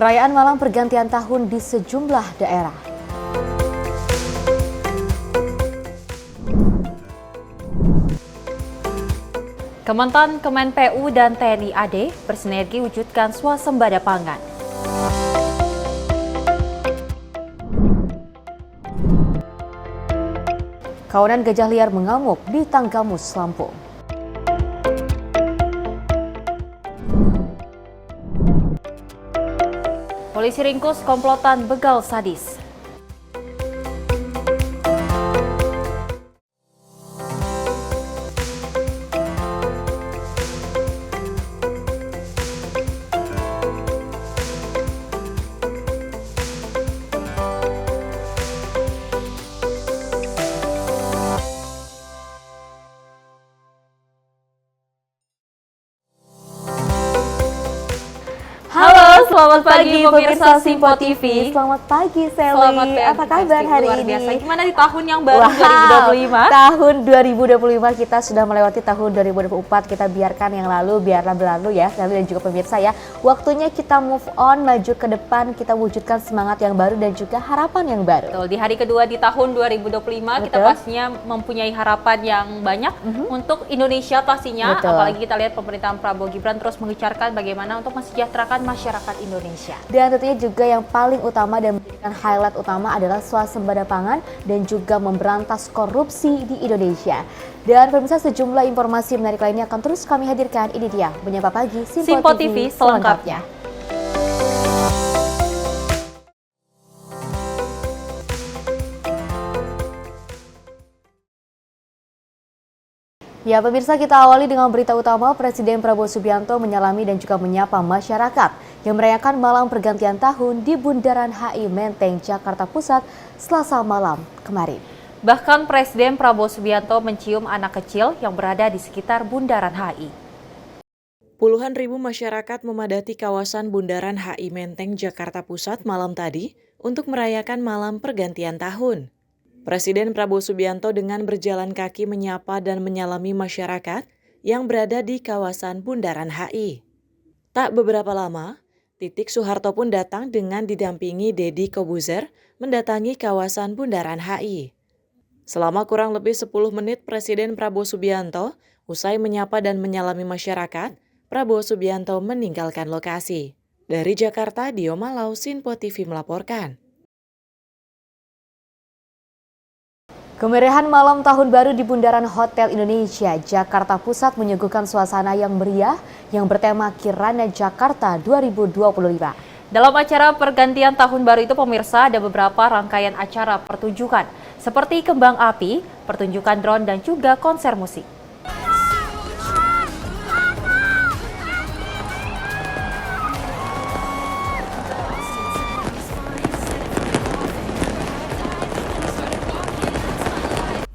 Perayaan malam pergantian tahun di sejumlah daerah. Kementan, Kemenpu, dan TNI AD bersinergi wujudkan swasembada pangan. Kawanan gajah liar mengamuk di Tanggamus, Lampung. Polisi ringkus komplotan begal sadis. Halo, selamat pagi pemirsa Simpo TV. Selamat pagi Sally. Selamat pagi. Apa kabar hari Luar ini? biasa. Gimana di tahun yang baru 2025? Tahun 2025 kita sudah melewati tahun 2024. Kita biarkan yang lalu biarlah berlalu ya, Sally dan juga pemirsa ya. Waktunya kita move on, maju ke depan, kita wujudkan semangat yang baru dan juga harapan yang baru. Betul, di hari kedua di tahun 2025 kita pastinya mempunyai harapan yang banyak untuk Indonesia pastinya. Betul. Apalagi kita lihat pemerintahan Prabowo Gibran terus mengecarkan bagaimana untuk mensejahterakan masyarakat Indonesia. Dan tentunya juga yang paling utama dan menjadikan highlight utama adalah swasembada pangan dan juga memberantas korupsi di Indonesia. Dan pemirsa, sejumlah informasi menarik lainnya akan terus kami hadirkan. Ini dia Menyapa Pagi Simpo TV selengkapnya. Ya pemirsa, kita awali dengan berita utama. Presiden Prabowo Subianto menyalami dan juga menyapa masyarakat yang merayakan malam pergantian tahun di Bundaran HI Menteng, Jakarta Pusat, Selasa malam kemarin. Bahkan Presiden Prabowo Subianto mencium anak kecil yang berada di sekitar Bundaran HI. Puluhan ribu masyarakat memadati kawasan Bundaran HI Menteng, Jakarta Pusat malam tadi untuk merayakan malam pergantian tahun. Presiden Prabowo Subianto dengan berjalan kaki menyapa dan menyalami masyarakat yang berada di kawasan Bundaran HI. Tak beberapa lama, Titik Soeharto pun datang dengan didampingi Deddy Kobuzer mendatangi kawasan Bundaran HI. Selama kurang lebih 10 menit Presiden Prabowo Subianto usai menyapa dan menyalami masyarakat, Prabowo Subianto meninggalkan lokasi. Dari Jakarta, Dio Malau, Simpo TV melaporkan. Kemeriahan malam tahun baru di Bundaran Hotel Indonesia, Jakarta Pusat menyuguhkan suasana yang meriah yang bertema Kirana Jakarta 2025. Dalam acara pergantian tahun baru itu pemirsa ada beberapa rangkaian acara pertunjukan seperti kembang api, pertunjukan drone dan juga konser musik.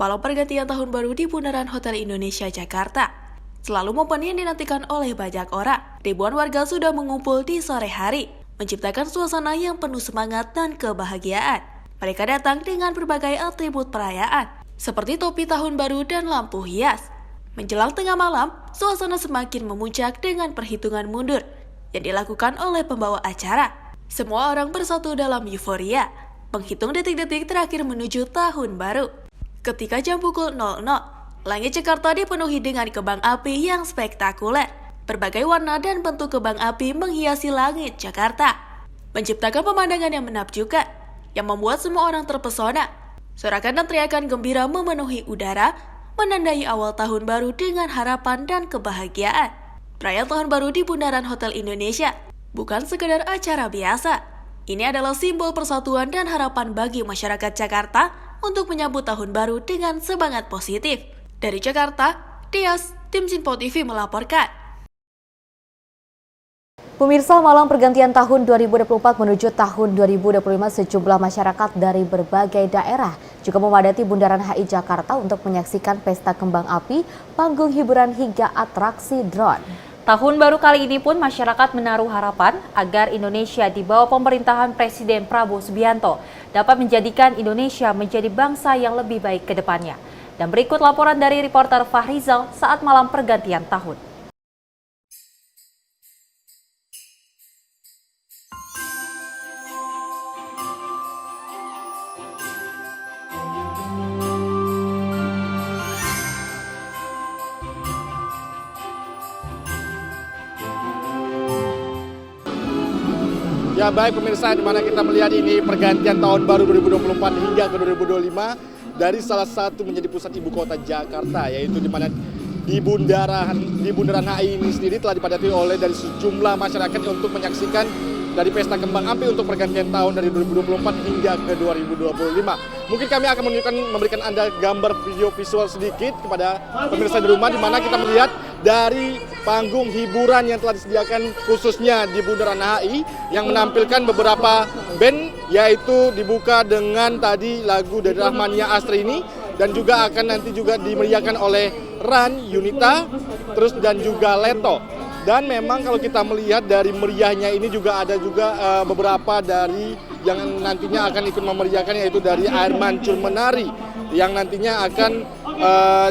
Malam pergantian tahun baru di Bundaran Hotel Indonesia Jakarta selalu momen yang dinantikan oleh banyak orang. Ribuan warga sudah mengumpul di sore hari, menciptakan suasana yang penuh semangat dan kebahagiaan. Mereka datang dengan berbagai atribut perayaan, seperti topi tahun baru dan lampu hias. Menjelang tengah malam, suasana semakin memuncak dengan perhitungan mundur yang dilakukan oleh pembawa acara. Semua orang bersatu dalam euforia, menghitung detik-detik terakhir menuju tahun baru. Ketika jam pukul 00, langit Jakarta dipenuhi dengan kembang api yang spektakuler. Berbagai warna dan bentuk kembang api menghiasi langit Jakarta, menciptakan pemandangan yang menakjubkan, yang membuat semua orang terpesona. Sorakan dan teriakan gembira memenuhi udara, menandai awal tahun baru dengan harapan dan kebahagiaan. Perayaan tahun baru di Bundaran Hotel Indonesia bukan sekedar acara biasa. Ini adalah simbol persatuan dan harapan bagi masyarakat Jakarta untuk menyambut tahun baru dengan semangat positif. Dari Jakarta, Tias, tim Simpo TV melaporkan. Pemirsa, malam pergantian tahun 2024 menuju tahun 2025 sejumlah masyarakat dari berbagai daerah juga memadati Bundaran HI Jakarta untuk menyaksikan pesta kembang api, panggung hiburan hingga atraksi drone. Tahun baru kali ini pun masyarakat menaruh harapan agar Indonesia di bawah pemerintahan Presiden Prabowo Subianto dapat menjadikan Indonesia menjadi bangsa yang lebih baik ke depannya. Dan berikut laporan dari reporter Fahrizal saat malam pergantian tahun. Ya baik pemirsa, di mana kita melihat ini pergantian tahun baru 2024 hingga ke 2025 dari salah satu menjadi pusat ibu kota Jakarta, yaitu di mana di Bundaran HI ini sendiri telah dipadati oleh dari sejumlah masyarakat untuk menyaksikan dari pesta kembang api untuk pergantian tahun dari 2024 hingga ke 2025. Mungkin kami akan memberikan Anda gambar video visual sedikit kepada pemirsa di rumah, di mana kita melihat dari panggung hiburan yang telah disediakan khususnya di Bundaran HI yang menampilkan beberapa band, yaitu dibuka dengan tadi lagu dari Rahmania Astrini dan juga akan nanti juga dimeriahkan oleh Ran, Yunita, terus dan juga Leto. Dan memang kalau kita melihat dari meriahnya ini juga ada juga beberapa dari yang nantinya akan ikut memeriahkan, yaitu dari Air Mancur Menari yang nantinya akan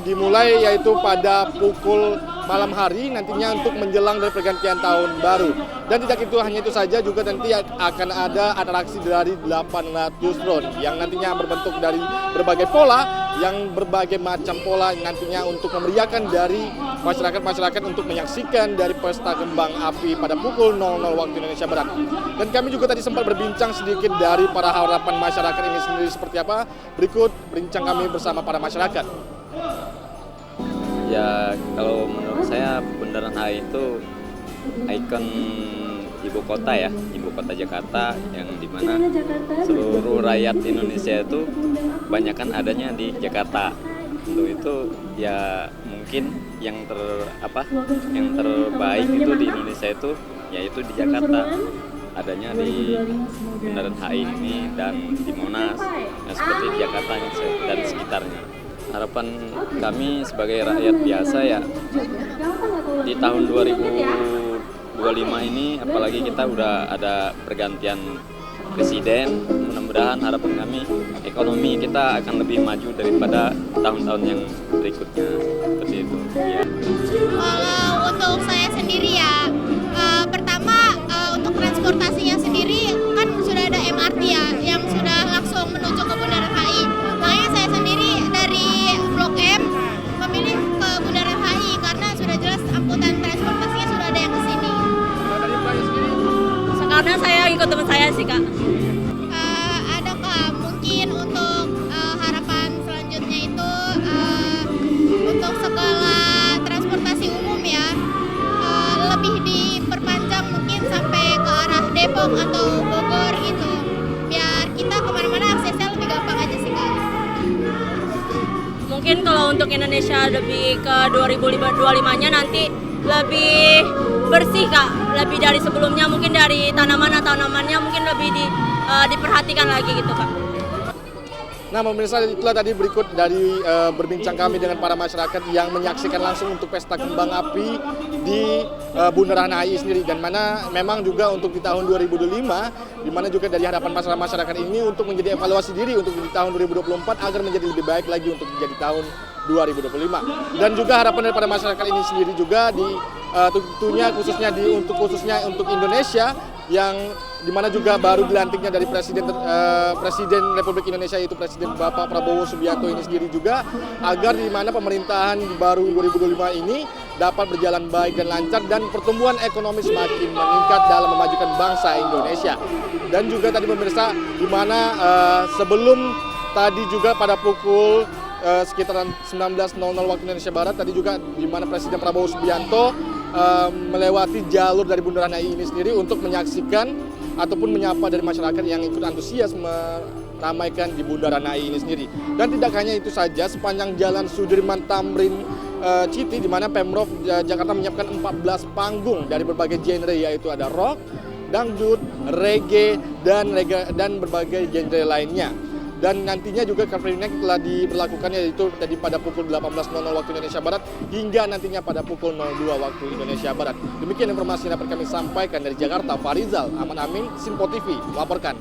dimulai yaitu pada pukul malam hari nantinya untuk menjelang dari pergantian tahun baru. Dan tidak hanya itu saja, juga nanti akan ada atraksi dari 800 drone yang nantinya berbentuk dari berbagai pola, yang berbagai macam pola nantinya untuk memeriahkan dari masyarakat untuk menyaksikan dari pesta kembang api pada pukul 00 waktu Indonesia Barat. Dan kami juga tadi sempat berbincang sedikit dari para harapan masyarakat ini sendiri seperti apa. Berikut bincang kami bersama para masyarakat. Ya, kalau menurut saya Bundaran HI itu ikon ibu kota ya, ibu kota Jakarta, yang dimana seluruh rakyat Indonesia itu kebanyakan adanya di Jakarta. Untuk itu ya mungkin yang terbaik itu di Indonesia itu yaitu di Jakarta, adanya di Bundaran HI ini dan di Monas, ya, seperti di Jakarta dan sekitarnya. Harapan kami sebagai rakyat biasa ya di tahun 2025 ini, apalagi kita udah ada pergantian presiden, mudah-mudahan harapan kami ekonomi kita akan lebih maju daripada tahun-tahun yang berikutnya, seperti itu ya. Kalau untuk saya sendiri ya, pertama untuk transportasinya sendiri kan sudah ada MRT ya yang sudah langsung menuju ke Bundaran HI. Makanya saya sendiri dari Blok M memilih ke Bundaran HI karena sudah jelas angkutan transportasinya sudah ada yang ke sini. Karena saya ikut teman saya sih, Kak. Ada Kak, mungkin untuk harapan selanjutnya itu untuk segala transportasi umum ya lebih diperpanjang mungkin sampai ke arah Depok atau Bogor gitu, biar kita kemana-mana aksesnya lebih gampang aja sih Kak. Mungkin kalau untuk Indonesia lebih ke 2025-nya nanti lebih bersih Kak, lebih dari sebelumnya, mungkin dari tanamannya mungkin lebih diperhatikan lagi gitu Kak. Nah pemirsa, itulah tadi berikut dari berbincang kami dengan para masyarakat yang menyaksikan langsung untuk pesta kembang api di Bundaran HI sendiri, dan mana memang juga untuk di tahun 2025, di mana juga dari harapan masyarakat ini untuk menjadi evaluasi diri untuk di tahun 2024 agar menjadi lebih baik lagi untuk menjadi tahun 2025. Dan juga harapan daripada masyarakat ini sendiri juga di tentunya khususnya untuk Indonesia, yang dimana juga baru dilantiknya dari Presiden Republik Indonesia, yaitu Presiden Bapak Prabowo Subianto ini sendiri juga, agar di mana pemerintahan baru 2025 ini dapat berjalan baik dan lancar dan pertumbuhan ekonomi semakin meningkat dalam memajukan bangsa Indonesia. Dan juga tadi pemirsa, di mana sebelum tadi juga pada pukul sekitaran 19.00 waktu Indonesia Barat tadi juga, di mana Presiden Prabowo Subianto melewati jalur dari Bundaran HI ini sendiri untuk menyaksikan ataupun menyapa dari masyarakat yang ikut antusias meramaikan di Bundaran HI ini sendiri. Dan tidak hanya itu saja, sepanjang jalan Sudirman Tamrin Citi, di mana Pemprov Jakarta menyiapkan 14 panggung dari berbagai genre, yaitu ada rock, dangdut, reggae, dan berbagai genre lainnya. Dan nantinya juga Car Free Night telah diberlakukan, yaitu tadi pada pukul 18.00 waktu Indonesia Barat hingga nantinya pada pukul 02 waktu Indonesia Barat. Demikian informasi yang dapat kami sampaikan dari Jakarta. Farizal Aman Amin, Sinpo TV melaporkan.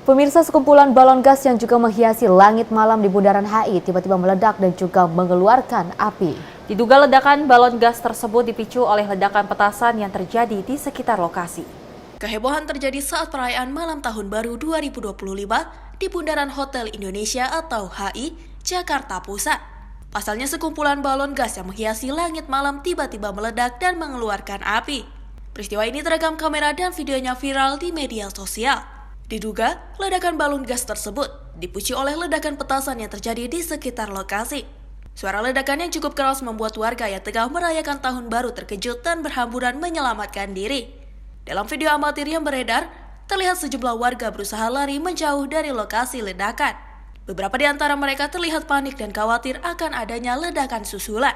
Pemirsa, sekumpulan balon gas yang juga menghiasi langit malam di Bundaran HI tiba-tiba meledak dan juga mengeluarkan api. Diduga ledakan balon gas tersebut dipicu oleh ledakan petasan yang terjadi di sekitar lokasi. Kehebohan terjadi saat perayaan Malam Tahun Baru 2025 di Bundaran Hotel Indonesia atau HI, Jakarta Pusat. Pasalnya sekumpulan balon gas yang menghiasi langit malam tiba-tiba meledak dan mengeluarkan api. Peristiwa ini terekam kamera dan videonya viral di media sosial. Diduga, ledakan balon gas tersebut dipicu oleh ledakan petasan yang terjadi di sekitar lokasi. Suara ledakan yang cukup keras membuat warga yang tengah merayakan Tahun Baru terkejut dan berhamburan menyelamatkan diri. Dalam video amatir yang beredar, terlihat sejumlah warga berusaha lari menjauh dari lokasi ledakan. Beberapa di antara mereka terlihat panik dan khawatir akan adanya ledakan susulan.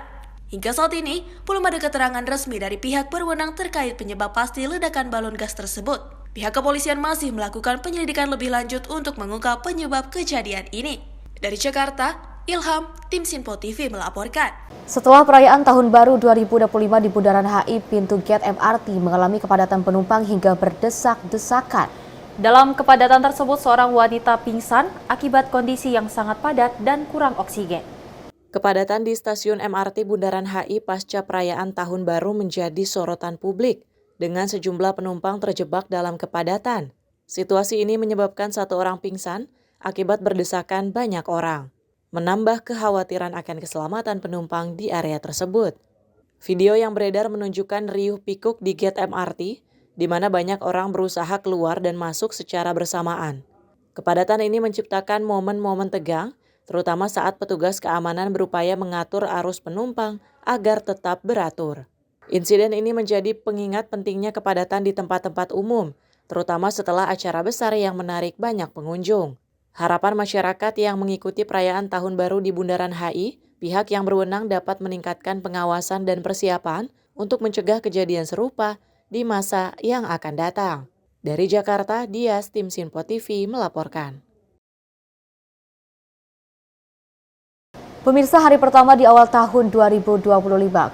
Hingga saat ini, belum ada keterangan resmi dari pihak berwenang terkait penyebab pasti ledakan balon gas tersebut. Pihak kepolisian masih melakukan penyelidikan lebih lanjut untuk mengungkap penyebab kejadian ini. Dari Jakarta, Ilham, Tim Sinpo TV melaporkan. Setelah perayaan Tahun Baru 2025 di Bundaran HI, pintu gate MRT mengalami kepadatan penumpang hingga berdesak-desakan. Dalam kepadatan tersebut, seorang wanita pingsan akibat kondisi yang sangat padat dan kurang oksigen. Kepadatan di stasiun MRT Bundaran HI pasca perayaan Tahun Baru menjadi sorotan publik, dengan sejumlah penumpang terjebak dalam kepadatan. Situasi ini menyebabkan satu orang pingsan akibat berdesakan banyak orang, menambah kekhawatiran akan keselamatan penumpang di area tersebut. Video yang beredar menunjukkan riuh pikuk di gate MRT, di mana banyak orang berusaha keluar dan masuk secara bersamaan. Kepadatan ini menciptakan momen-momen tegang, terutama saat petugas keamanan berupaya mengatur arus penumpang agar tetap beratur. Insiden ini menjadi pengingat pentingnya kepadatan di tempat-tempat umum, terutama setelah acara besar yang menarik banyak pengunjung. Harapan masyarakat yang mengikuti perayaan Tahun Baru di Bundaran HI, pihak yang berwenang dapat meningkatkan pengawasan dan persiapan untuk mencegah kejadian serupa di masa yang akan datang. Dari Jakarta, Dias, Tim Sinpo TV melaporkan. Pemirsa, hari pertama di awal tahun 2025,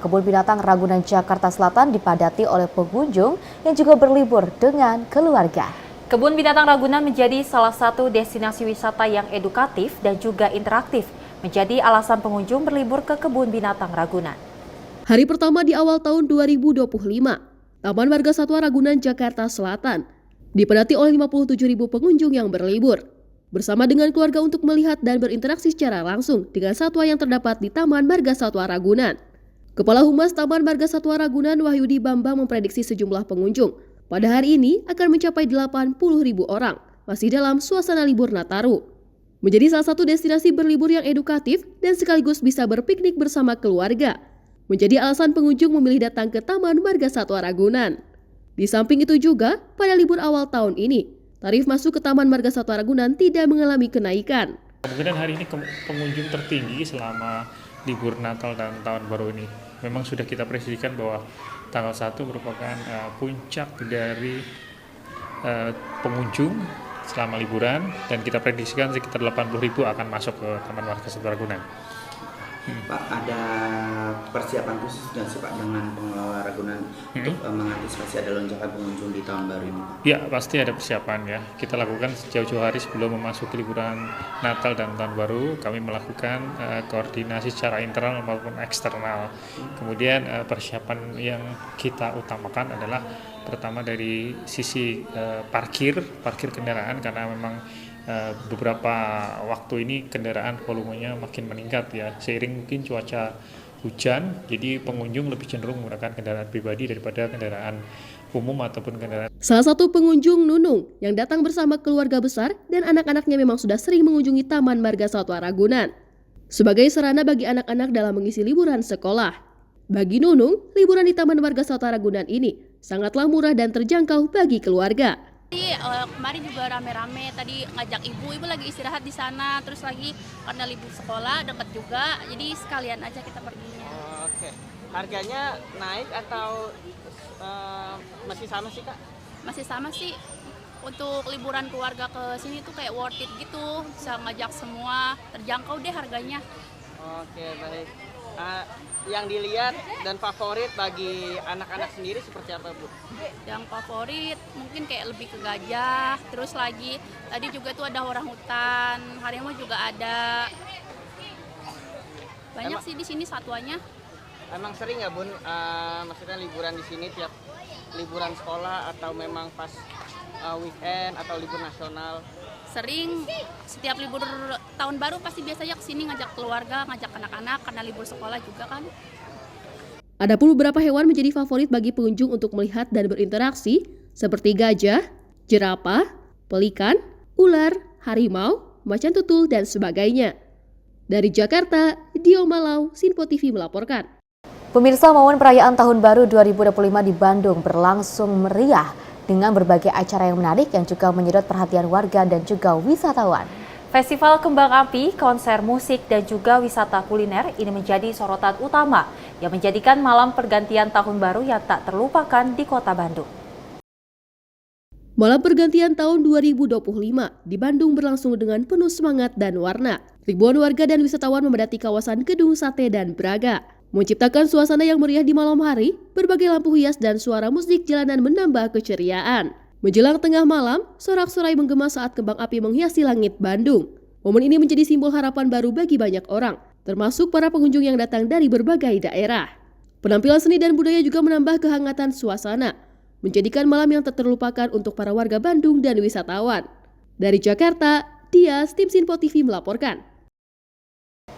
Kebun Binatang Ragunan Jakarta Selatan dipadati oleh pengunjung yang juga berlibur dengan keluarga. Kebun Binatang Ragunan menjadi salah satu destinasi wisata yang edukatif dan juga interaktif, menjadi alasan pengunjung berlibur ke Kebun Binatang Ragunan. Hari pertama di awal tahun 2025, Taman Marga Satwa Ragunan Jakarta Selatan dipadati oleh 57.000 pengunjung yang berlibur bersama dengan keluarga untuk melihat dan berinteraksi secara langsung dengan satwa yang terdapat di Taman Marga Satwa Ragunan. Kepala Humas Taman Marga Satwa Ragunan Wahyudi Bambang memprediksi sejumlah pengunjung pada hari ini akan mencapai 80.000 orang, masih dalam suasana libur Nataru. Menjadi salah satu destinasi berlibur yang edukatif dan sekaligus bisa berpiknik bersama keluarga, menjadi alasan pengunjung memilih datang ke Taman Marga Satwa Ragunan. Di samping itu juga, pada libur awal tahun ini, tarif masuk ke Taman Marga Satwa Ragunan tidak mengalami kenaikan. Kemungkinan hari ini pengunjung tertinggi selama libur Natal dan Tahun Baru ini. Memang sudah kita prediksikan bahwa tanggal 1 merupakan puncak dari pengunjung selama liburan, dan kita prediksikan sekitar 80.000 akan masuk ke Taman Marga Satwa Ragunan. Pak, ada persiapan khusus nggak sih Pak dengan pengelola Ragunan untuk mengantisipasi ada lonjakan pengunjung di tahun baru ini? Ya, pasti ada persiapan ya. Kita lakukan jauh-jauh hari sebelum memasuki liburan Natal dan Tahun Baru, kami melakukan koordinasi secara internal maupun eksternal. Kemudian persiapan yang kita utamakan adalah pertama dari sisi parkir kendaraan, karena memang beberapa waktu ini kendaraan volumenya makin meningkat ya, seiring mungkin cuaca hujan, jadi pengunjung lebih cenderung menggunakan kendaraan pribadi daripada kendaraan umum ataupun kendaraan. Salah satu pengunjung Nunung yang datang bersama keluarga besar dan anak-anaknya memang sudah sering mengunjungi Taman Marga Satwa Ragunan sebagai sarana bagi anak-anak dalam mengisi liburan sekolah. Bagi Nunung, liburan di Taman Marga Satwa Ragunan ini sangatlah murah dan terjangkau bagi keluarga. Kemarin juga rame-rame, tadi ngajak ibu lagi istirahat di sana, terus lagi karena libur sekolah deket juga, jadi sekalian aja kita perginya. Oke, harganya naik atau masih sama sih Kak? Masih sama sih, untuk liburan keluarga ke sini tuh kayak worth it gitu, bisa ngajak semua, terjangkau deh harganya. Oke, baik. yang dilihat dan favorit bagi anak-anak sendiri seperti apa, Bu? Yang favorit mungkin kayak lebih ke gajah, terus lagi tadi juga tuh ada orangutan, harimau juga ada. Banyak sih di sini satuannya. Emang sering nggak, Bun, maksudnya liburan di sini tiap liburan sekolah atau memang pas weekend atau libur nasional? Sering, setiap libur tahun baru pasti biasanya kesini ngajak keluarga, ngajak anak-anak karena libur sekolah juga kan. Ada pun beberapa hewan menjadi favorit bagi pengunjung untuk melihat dan berinteraksi seperti gajah, jerapah, pelikan, ular, harimau, macan tutul, dan sebagainya. Dari Jakarta, Dio Malau, Sinpo TV melaporkan. Pemirsa, momen perayaan Tahun Baru 2025 di Bandung berlangsung meriah dengan berbagai acara yang menarik yang juga menyedot perhatian warga dan juga wisatawan. Festival Kembang Api, konser musik, dan juga wisata kuliner ini menjadi sorotan utama yang menjadikan malam pergantian Tahun Baru yang tak terlupakan di kota Bandung. Malam pergantian tahun 2025 di Bandung berlangsung dengan penuh semangat dan warna. Ribuan warga dan wisatawan memadati kawasan Gedung Sate dan Braga. Menciptakan suasana yang meriah di malam hari, berbagai lampu hias dan suara musik jalanan menambah keceriaan. Menjelang tengah malam, sorak-sorai menggema saat kembang api menghiasi langit Bandung. Momen ini menjadi simbol harapan baru bagi banyak orang, termasuk para pengunjung yang datang dari berbagai daerah. Penampilan seni dan budaya juga menambah kehangatan suasana, menjadikan malam yang tak terlupakan untuk para warga Bandung dan wisatawan. Dari Jakarta, Dias, tim Sinpo TV melaporkan.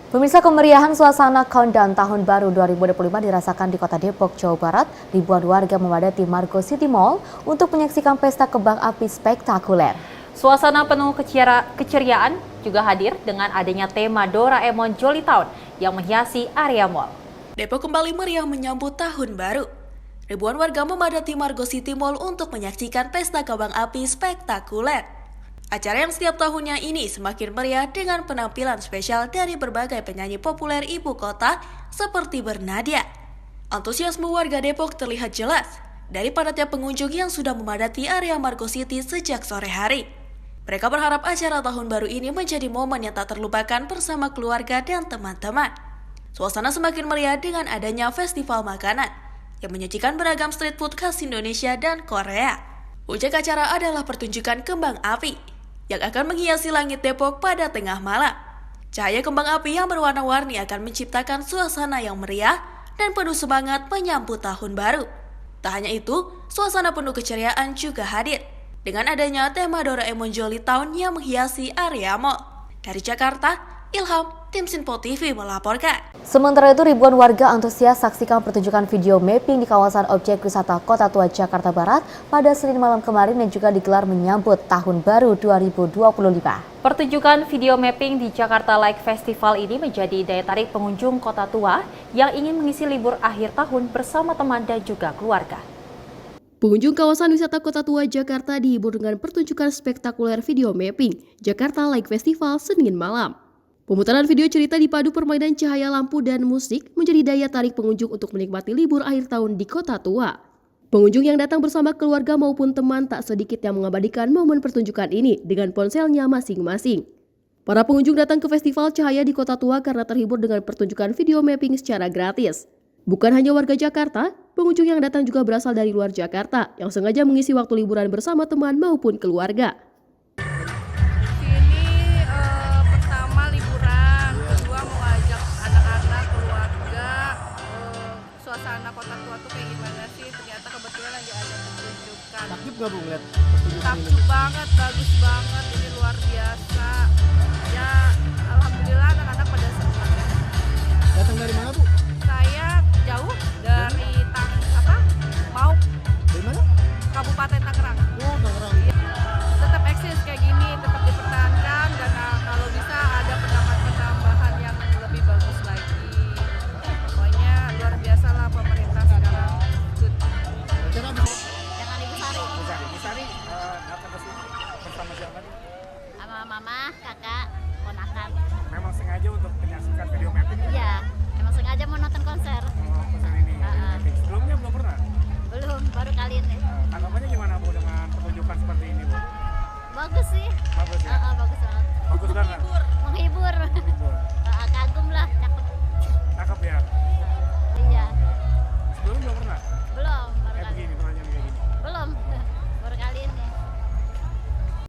Pemirsa, kemeriahan suasana countdown Tahun Baru 2025 dirasakan di Kota Depok, Jawa Barat. Ribuan warga memadati Margo City Mall untuk menyaksikan pesta kembang api spektakuler. Suasana penuh keceriaan juga hadir dengan adanya tema Doraemon Jolly Town yang menghiasi area mall. Depok kembali meriah menyambut Tahun Baru. Ribuan warga memadati Margo City Mall untuk menyaksikan pesta kembang api spektakuler. Acara yang setiap tahunnya ini semakin meriah dengan penampilan spesial dari berbagai penyanyi populer ibu kota seperti Bernadia. Antusiasme warga Depok terlihat jelas dari padatnya pengunjung yang sudah memadati area Margo City sejak sore hari. Mereka berharap acara Tahun Baru ini menjadi momen yang tak terlupakan bersama keluarga dan teman-teman. Suasana semakin meriah dengan adanya festival makanan yang menyajikan beragam street food khas Indonesia dan Korea. Puncak acara adalah pertunjukan kembang api yang akan menghiasi langit Depok pada tengah malam. Cahaya kembang api yang berwarna-warni akan menciptakan suasana yang meriah dan penuh semangat menyambut Tahun Baru. Tak hanya itu, suasana penuh keceriaan juga hadir dengan adanya tema Doraemon Jolly Town yang menghiasi area mall. Dari Jakarta, Ilham, tim Sinpo TV melaporkan. Sementara itu, ribuan warga antusias saksikan pertunjukan video mapping di kawasan objek wisata Kota Tua Jakarta Barat pada Senin malam kemarin dan juga digelar menyambut Tahun Baru 2025. Pertunjukan video mapping di Jakarta Like Festival ini menjadi daya tarik pengunjung Kota Tua yang ingin mengisi libur akhir tahun bersama teman dan juga keluarga. Pengunjung kawasan wisata Kota Tua Jakarta dihibur dengan pertunjukan spektakuler video mapping Jakarta Like Festival Senin malam. Pemutaran video cerita dipadu permainan cahaya lampu dan musik menjadi daya tarik pengunjung untuk menikmati libur akhir tahun di Kota Tua. Pengunjung yang datang bersama keluarga maupun teman tak sedikit yang mengabadikan momen pertunjukan ini dengan ponselnya masing-masing. Para pengunjung datang ke festival cahaya di Kota Tua karena terhibur dengan pertunjukan video mapping secara gratis. Bukan hanya warga Jakarta, pengunjung yang datang juga berasal dari luar Jakarta yang sengaja mengisi waktu liburan bersama teman maupun keluarga. Suasana Kota Tua tuh kayak gimana sih? Ternyata kebetulan lagi ada pertunjukan. Takjub nggak, Bu, ngeliat? Takjub banget, bagus banget, ini luar biasa. Ya, alhamdulillah anak-anak pada senang. Datang dari mana, Bu? Saya jauh dari Mauk. Dari mana? Kabupaten Tangerang. Oh, Tangerang. Ya, tetap eksis kayak gini, tetap dipertahankan dan kalau bisa ada penambahan yang lebih bagus lagi. Pokoknya luar biasa lah pemerintah sekarang. Dengan Ibu Sari. Ibu Sari, datang ke sini bersama siapa? Sama mama, kakak, ponakan. Memang sengaja untuk menyaksikan video mapping? Iya, emang sengaja mau nonton konser. Konser ini. Sebelumnya belum pernah? Belum, baru kali ini. Tanggapannya gimana, Bu, dengan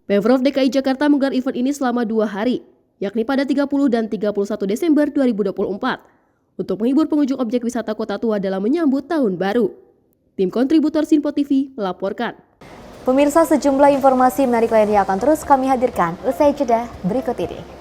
Pemprov DKI Jakarta menggelar event ini selama 2 hari, yakni pada 30 dan 31 Desember 2024, untuk menghibur pengunjung objek wisata Kota Tua dalam menyambut Tahun Baru. Tim kontributor Sinpo TV melaporkan. Pemirsa, sejumlah informasi menarik lainnya akan terus kami hadirkan usai jeda berikut ini.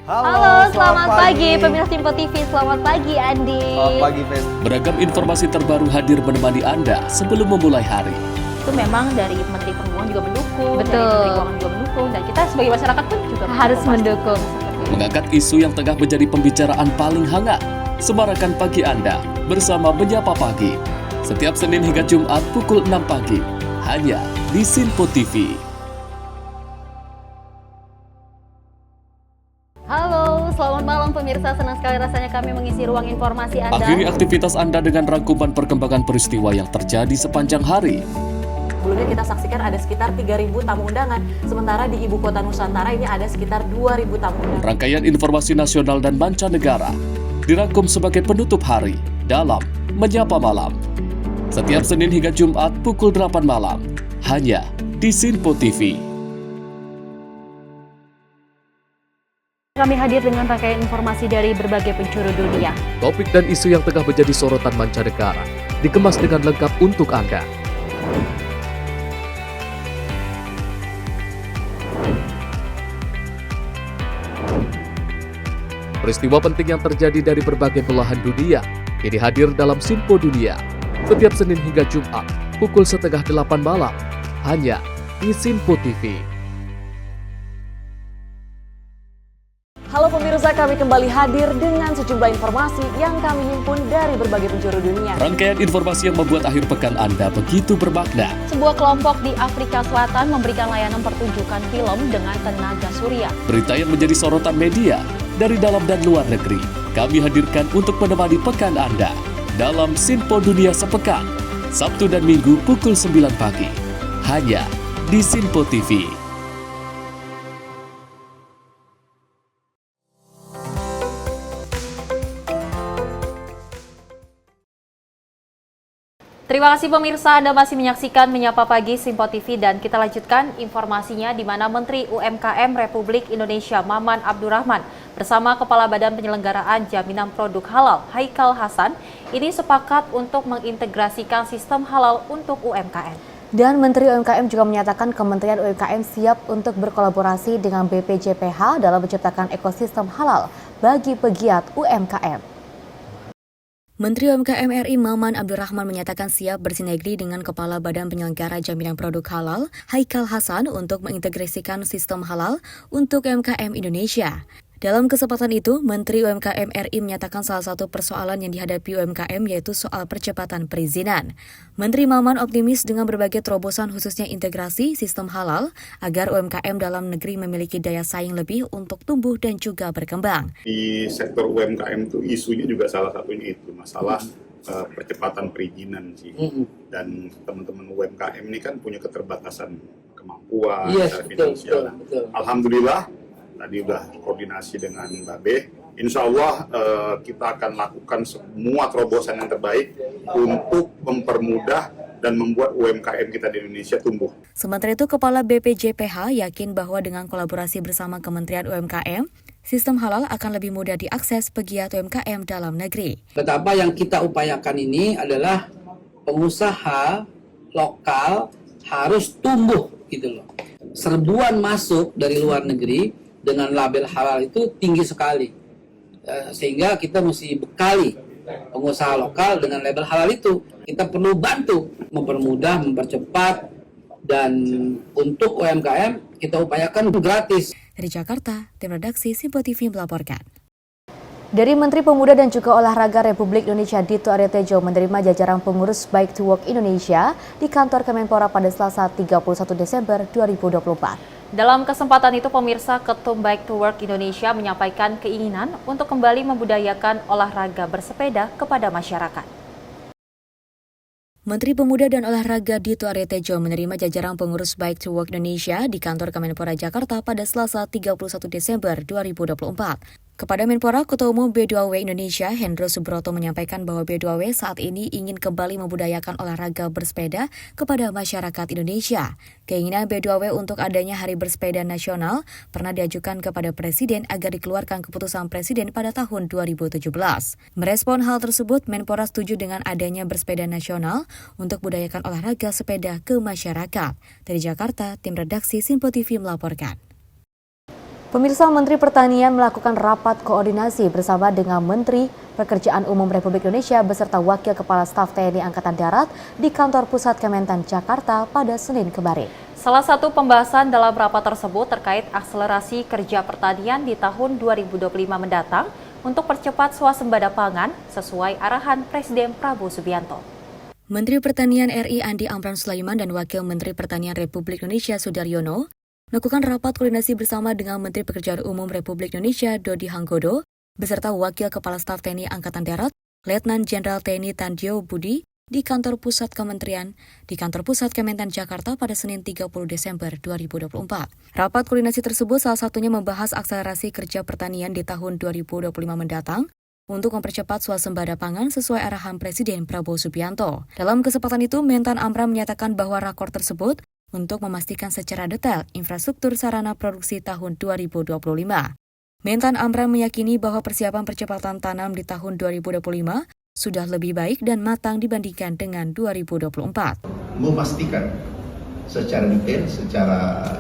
Halo, selamat pagi pemirsa Sinpo TV. Selamat pagi Andi. Selamat pagi, Fen. Beragam informasi terbaru hadir menemani Anda sebelum memulai hari. Itu memang dari Menteri Perhubungan juga mendukung, Betul. dari Menteri Keuangan juga mendukung, dan kita sebagai masyarakat pun juga Harus mendukung. Mengangkat isu yang tengah menjadi pembicaraan paling hangat. Semarakan pagi Anda bersama Menyapa Pagi. Setiap Senin hingga Jumat pukul 6 pagi. Hanya di Sinpo TV. Halo, selamat malam pemirsa. Senang sekali rasanya kami mengisi ruang informasi Anda. Akhiri aktivitas Anda dengan rangkuman perkembangan peristiwa yang terjadi sepanjang hari. Sebelumnya kita saksikan ada sekitar 3.000 tamu undangan, sementara di Ibu Kota Nusantara ini ada sekitar 2.000 tamu undangan. Rangkaian informasi nasional dan mancanegara dirangkum sebagai penutup hari dalam Menyapa Malam. Setiap Senin hingga Jumat pukul 8 malam, hanya di Sinpo TV. Kami hadir dengan rangkaian informasi dari berbagai penjuru dunia. Topik dan isu yang tengah menjadi sorotan mancanegara dikemas dengan lengkap untuk Anda. Peristiwa penting yang terjadi dari berbagai belahan dunia kini hadir dalam Sinpo Dunia setiap Senin hingga Jumat pukul 7:30 malam, hanya di Sinpo TV. Halo pemirsa, kami kembali hadir dengan sejumlah informasi yang kami himpun dari berbagai penjuru dunia. Rangkaian informasi yang membuat akhir pekan Anda begitu bermakna. Sebuah kelompok di Afrika Selatan memberikan layanan pertunjukan film dengan tenaga surya. Berita yang menjadi sorotan media dari dalam dan luar negeri, kami hadirkan untuk menemani pekan Anda dalam Sinpo Dunia Sepekan, Sabtu dan Minggu pukul 9 pagi, hanya di Sinpo TV. Terima kasih pemirsa, Anda masih menyaksikan Menyapa Pagi Sinpo TV, dan kita lanjutkan informasinya di mana Menteri UMKM Republik Indonesia Maman Abdurrahman bersama Kepala Badan Penyelenggaraan Jaminan Produk Halal Haikal Hasan ini sepakat untuk mengintegrasikan sistem halal untuk UMKM. Dan Menteri UMKM juga menyatakan Kementerian UMKM siap untuk berkolaborasi dengan BPJPH dalam menciptakan ekosistem halal bagi pegiat UMKM. Menteri UMKM RI Maman Abdurrahman menyatakan siap bersinergi dengan Kepala Badan Penyelenggara Jaminan Produk Halal Haikal Hasan untuk mengintegrasikan sistem halal untuk UMKM Indonesia. Dalam kesempatan itu, Menteri UMKM RI menyatakan salah satu persoalan yang dihadapi UMKM yaitu soal percepatan perizinan. Menteri Maman optimis dengan berbagai terobosan khususnya integrasi sistem halal agar UMKM dalam negeri memiliki daya saing lebih untuk tumbuh dan juga berkembang. Di sektor UMKM itu isunya juga salah satunya itu masalah percepatan perizinan sih. Dan teman-teman UMKM ini kan punya keterbatasan kemampuan secara finansial. Betul. Alhamdulillah tadi udah koordinasi dengan Mbak Be. Insya Allah kita akan lakukan semua terobosan yang terbaik untuk mempermudah dan membuat UMKM kita di Indonesia tumbuh. Sementara itu, Kepala BPJPH yakin bahwa dengan kolaborasi bersama Kementerian UMKM, sistem halal akan lebih mudah diakses pegiat UMKM dalam negeri. Betapa yang kita upayakan ini adalah pengusaha lokal harus tumbuh gitu loh. Serbuan masuk dari luar negeri dengan label halal itu tinggi sekali, sehingga kita mesti bekali pengusaha lokal dengan label halal itu. Kita perlu bantu mempermudah, mempercepat, dan untuk UMKM kita upayakan gratis. Dari Jakarta, tim redaksi Sinpo TV melaporkan. Dari Menteri Pemuda dan juga Olahraga Republik Indonesia Dito Aryo Tejo menerima jajaran pengurus Bike to Work Indonesia di kantor Kemenpora pada Selasa 31 Desember 2024. Dalam kesempatan itu, pemirsa, Ketum Bike to Work Indonesia menyampaikan keinginan untuk kembali membudayakan olahraga bersepeda kepada masyarakat. Menteri Pemuda dan Olahraga Dito Aryo Tejo menerima jajaran pengurus Bike to Work Indonesia di kantor Kemenpora Jakarta pada Selasa 31 Desember 2024. Kepada Menpora, Ketua Umum B2W Indonesia, Hendro Subroto menyampaikan bahwa B2W saat ini ingin kembali membudayakan olahraga bersepeda kepada masyarakat Indonesia. Keinginan B2W untuk adanya Hari Bersepeda Nasional pernah diajukan kepada Presiden agar dikeluarkan keputusan Presiden pada tahun 2017. Merespon hal tersebut, Menpora setuju dengan adanya Bersepeda Nasional untuk budayakan olahraga sepeda ke masyarakat. Dari Jakarta, tim redaksi Simpo TV melaporkan. Pemirsa, Menteri Pertanian melakukan rapat koordinasi bersama dengan Menteri Pekerjaan Umum Republik Indonesia beserta Wakil Kepala Staf TNI Angkatan Darat di kantor pusat Kementan Jakarta pada Senin kemarin. Salah satu pembahasan dalam rapat tersebut terkait akselerasi kerja pertanian di tahun 2025 mendatang untuk percepat swasembada pangan sesuai arahan Presiden Prabowo Subianto. Menteri Pertanian RI Andi Amran Sulaiman dan Wakil Menteri Pertanian Republik Indonesia Sudaryono melakukan rapat koordinasi bersama dengan Menteri Pekerjaan Umum Republik Indonesia Dodi Hanggodo beserta Wakil Kepala Staf TNI Angkatan Darat Letnan Jenderal TNI Tandjo Budi di kantor pusat Kementerian di kantor pusat Kementan Jakarta pada Senin 30 Desember 2024. Rapat koordinasi tersebut salah satunya membahas akselerasi kerja pertanian di tahun 2025 mendatang untuk mempercepat swasembada pangan sesuai arahan Presiden Prabowo Subianto. Dalam kesempatan itu, Mentan Amran menyatakan bahwa rakor tersebut untuk memastikan secara detail infrastruktur sarana produksi tahun 2025. Mentan Amran meyakini bahwa persiapan percepatan tanam di tahun 2025 sudah lebih baik dan matang dibandingkan dengan 2024. Memastikan secara detail, secara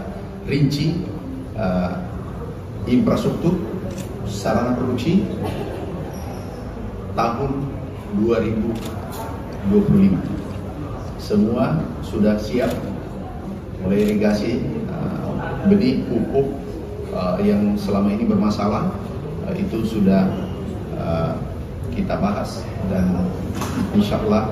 rinci, infrastruktur sarana produksi tahun 2025. Semua sudah siap, mulai irigasi, benih, pupuk yang selama ini bermasalah, itu sudah kita bahas dan insya Allah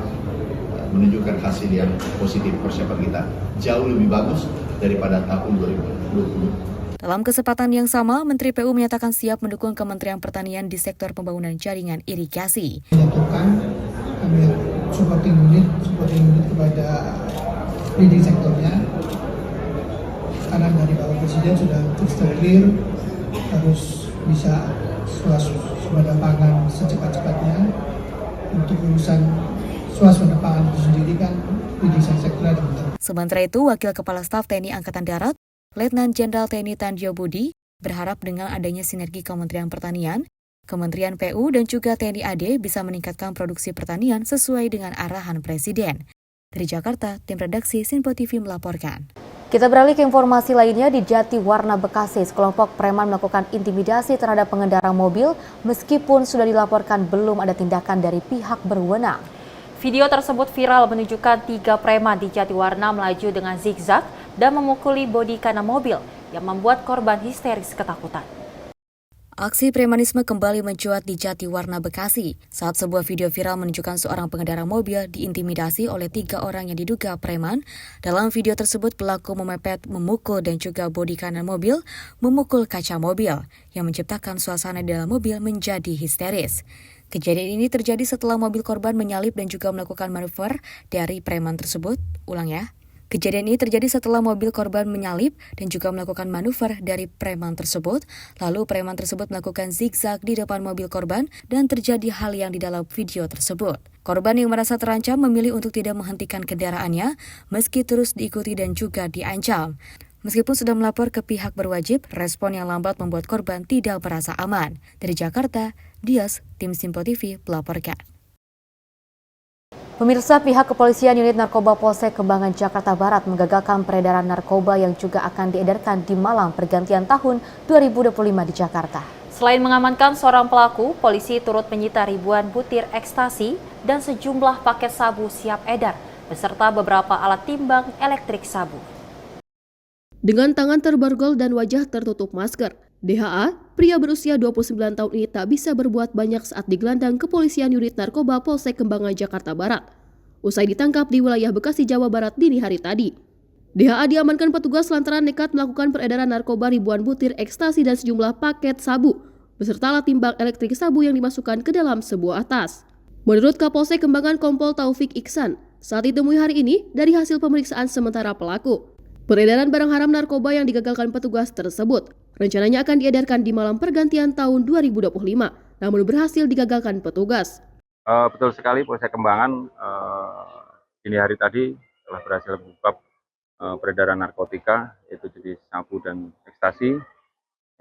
menunjukkan hasil yang positif. Persiapan kita jauh lebih bagus daripada tahun 2020. Dalam kesempatan yang sama, Menteri PU menyatakan siap mendukung Kementerian Pertanian di sektor pembangunan jaringan irigasi. Menyatukan supporting unit kepada leading sektornya, karena dari Bapak Presiden sudah crystal clear harus bisa swasembada pangan secepat-cepatnya. Untuk urusan swasembada pangan itu sendiri kan leading sektor ada bentar. Sementara itu, Wakil Kepala Staf TNI Angkatan Darat Letnan Jenderal TNI Tandjo Budi berharap dengan adanya sinergi Kementerian Pertanian, Kementerian PU dan juga TNI AD bisa meningkatkan produksi pertanian sesuai dengan arahan Presiden. Dari Jakarta, tim redaksi Simpo TV melaporkan. Kita beralih ke informasi lainnya. Di Jatiwarna, Bekasi, sekelompok preman melakukan intimidasi terhadap pengendara mobil meskipun sudah dilaporkan belum ada tindakan dari pihak berwenang. Video tersebut viral menunjukkan 3 preman di Jatiwarna melaju dengan zigzag dan memukuli bodi kanan mobil yang membuat korban histeris ketakutan. Aksi premanisme kembali mencuat di Jatiwarna, Bekasi saat sebuah video viral menunjukkan seorang pengendara mobil diintimidasi oleh 3 orang yang diduga preman. Dalam video tersebut, pelaku memepet, memukul dan juga bodi kanan mobil, memukul kaca mobil yang menciptakan suasana di dalam mobil menjadi histeris. Kejadian ini terjadi setelah mobil korban menyalip dan juga melakukan manuver dari preman tersebut. Kejadian ini terjadi setelah mobil korban menyalip dan juga melakukan manuver dari preman tersebut. Lalu preman tersebut melakukan zigzag di depan mobil korban dan terjadi hal yang di dalam video tersebut. Korban yang merasa terancam memilih untuk tidak menghentikan kendaraannya meski terus diikuti dan juga diancam. Meskipun sudah melapor ke pihak berwajib, respon yang lambat membuat korban tidak merasa aman. Dari Jakarta, Dias, tim Simpo TV melaporkan. Pemirsa, pihak kepolisian unit narkoba Polsek Kembangan Jakarta Barat menggagalkan peredaran narkoba yang juga akan diedarkan di malam pergantian tahun 2025 di Jakarta. Selain mengamankan seorang pelaku, polisi turut menyita ribuan butir ekstasi dan sejumlah paket sabu siap edar, beserta beberapa alat timbang elektrik sabu. Dengan tangan terborgol dan wajah tertutup masker, DHA, pria berusia 29 tahun ini tak bisa berbuat banyak saat digelandang kepolisian unit narkoba Polsek Kembangan Jakarta Barat. Usai ditangkap di wilayah Bekasi, Jawa Barat dini hari tadi. DHA diamankan petugas lantaran nekat melakukan peredaran narkoba ribuan butir ekstasi dan sejumlah paket sabu, beserta alat timbang elektrik sabu yang dimasukkan ke dalam sebuah tas. Menurut Kapolsek Kembangan Kompol Taufik Iksan, Saat ditemui hari ini, dari hasil pemeriksaan sementara pelaku, peredaran barang haram narkoba yang digagalkan petugas tersebut rencananya akan diedarkan di malam pergantian tahun 2025, namun berhasil digagalkan petugas. Betul sekali, Polsek Kembangan dini hari tadi telah berhasil mengungkap peredaran narkotika, yaitu jenis sabu dan ekstasi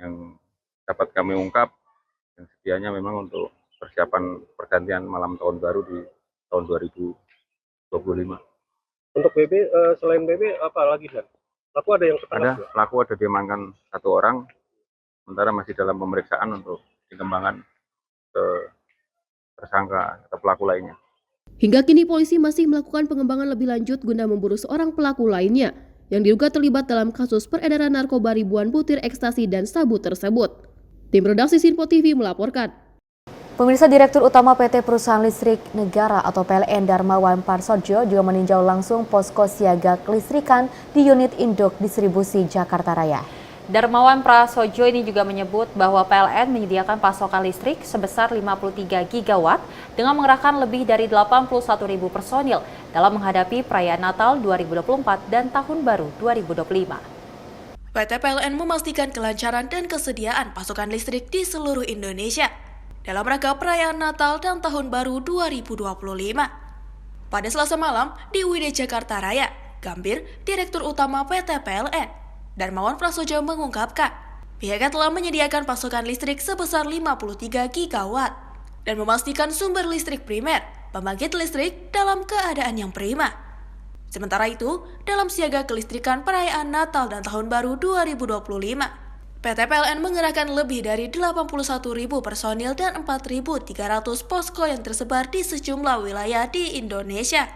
yang dapat kami ungkap, yang sedianya memang untuk persiapan pergantian malam tahun baru di tahun 2025. Untuk BB, selain BB apa lagi, Dan? Pelaku ada yang ketangkap? Ada, pelaku ada diamankan 1 orang, sementara masih dalam pemeriksaan untuk dikembangkan ke tersangka atau pelaku lainnya. Hingga kini polisi masih melakukan pengembangan lebih lanjut guna memburu seorang pelaku lainnya yang diduga terlibat dalam kasus peredaran narkoba ribuan butir ekstasi dan sabu tersebut. Tim redaksi Sinpo TV melaporkan. Pemirsa, Direktur Utama PT Perusahaan Listrik Negara atau PLN Darmawan Prasojo juga meninjau langsung posko siaga kelistrikan di unit induk distribusi Jakarta Raya. Darmawan Prasojo ini juga menyebut bahwa PLN menyediakan pasokan listrik sebesar 53 gigawatt dengan mengerahkan lebih dari 81.000 personil dalam menghadapi perayaan Natal 2024 dan Tahun Baru 2025. PT PLN memastikan kelancaran dan kesediaan pasokan listrik di seluruh Indonesia dalam rangka perayaan Natal dan Tahun Baru 2025. Pada Selasa malam di UID Jakarta Raya, Gambir, Direktur Utama PT PLN, Darmawan Prasojo mengungkapkan pihaknya telah menyediakan pasokan listrik sebesar 53 gigawatt dan memastikan sumber listrik primer, pembangkit listrik dalam keadaan yang prima. Sementara itu, dalam siaga kelistrikan perayaan Natal dan Tahun Baru 2025, PT PLN mengerahkan lebih dari 81.000 personil dan 4.300 posko yang tersebar di sejumlah wilayah di Indonesia.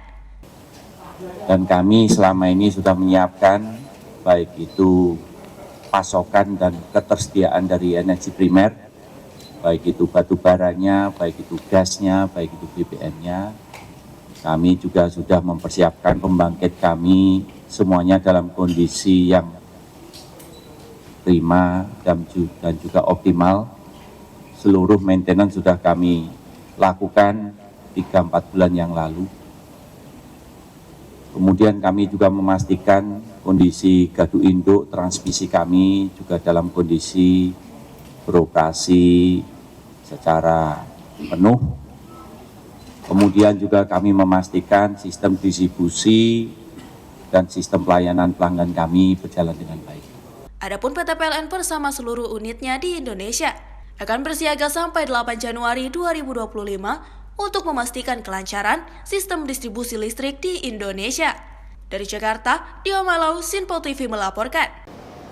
Dan kami selama ini sudah menyiapkan baik itu pasokan dan ketersediaan dari energi primer, baik itu batu baranya, baik itu gasnya, baik itu BBM-nya. Kami juga sudah mempersiapkan pembangkit kami semuanya dalam kondisi yang prima dan juga optimal. Seluruh maintenance sudah kami lakukan 3-4 bulan yang lalu. Kemudian kami juga memastikan kondisi gardu induk transmisi kami juga dalam kondisi beroperasi secara penuh. Kemudian juga kami memastikan sistem distribusi dan sistem pelayanan pelanggan kami berjalan dengan baik. Adapun PT PLN bersama seluruh unitnya di Indonesia akan bersiaga sampai 8 Januari 2025 untuk memastikan kelancaran sistem distribusi listrik di Indonesia. Dari Jakarta, Dio Malau, Sinpo TV melaporkan.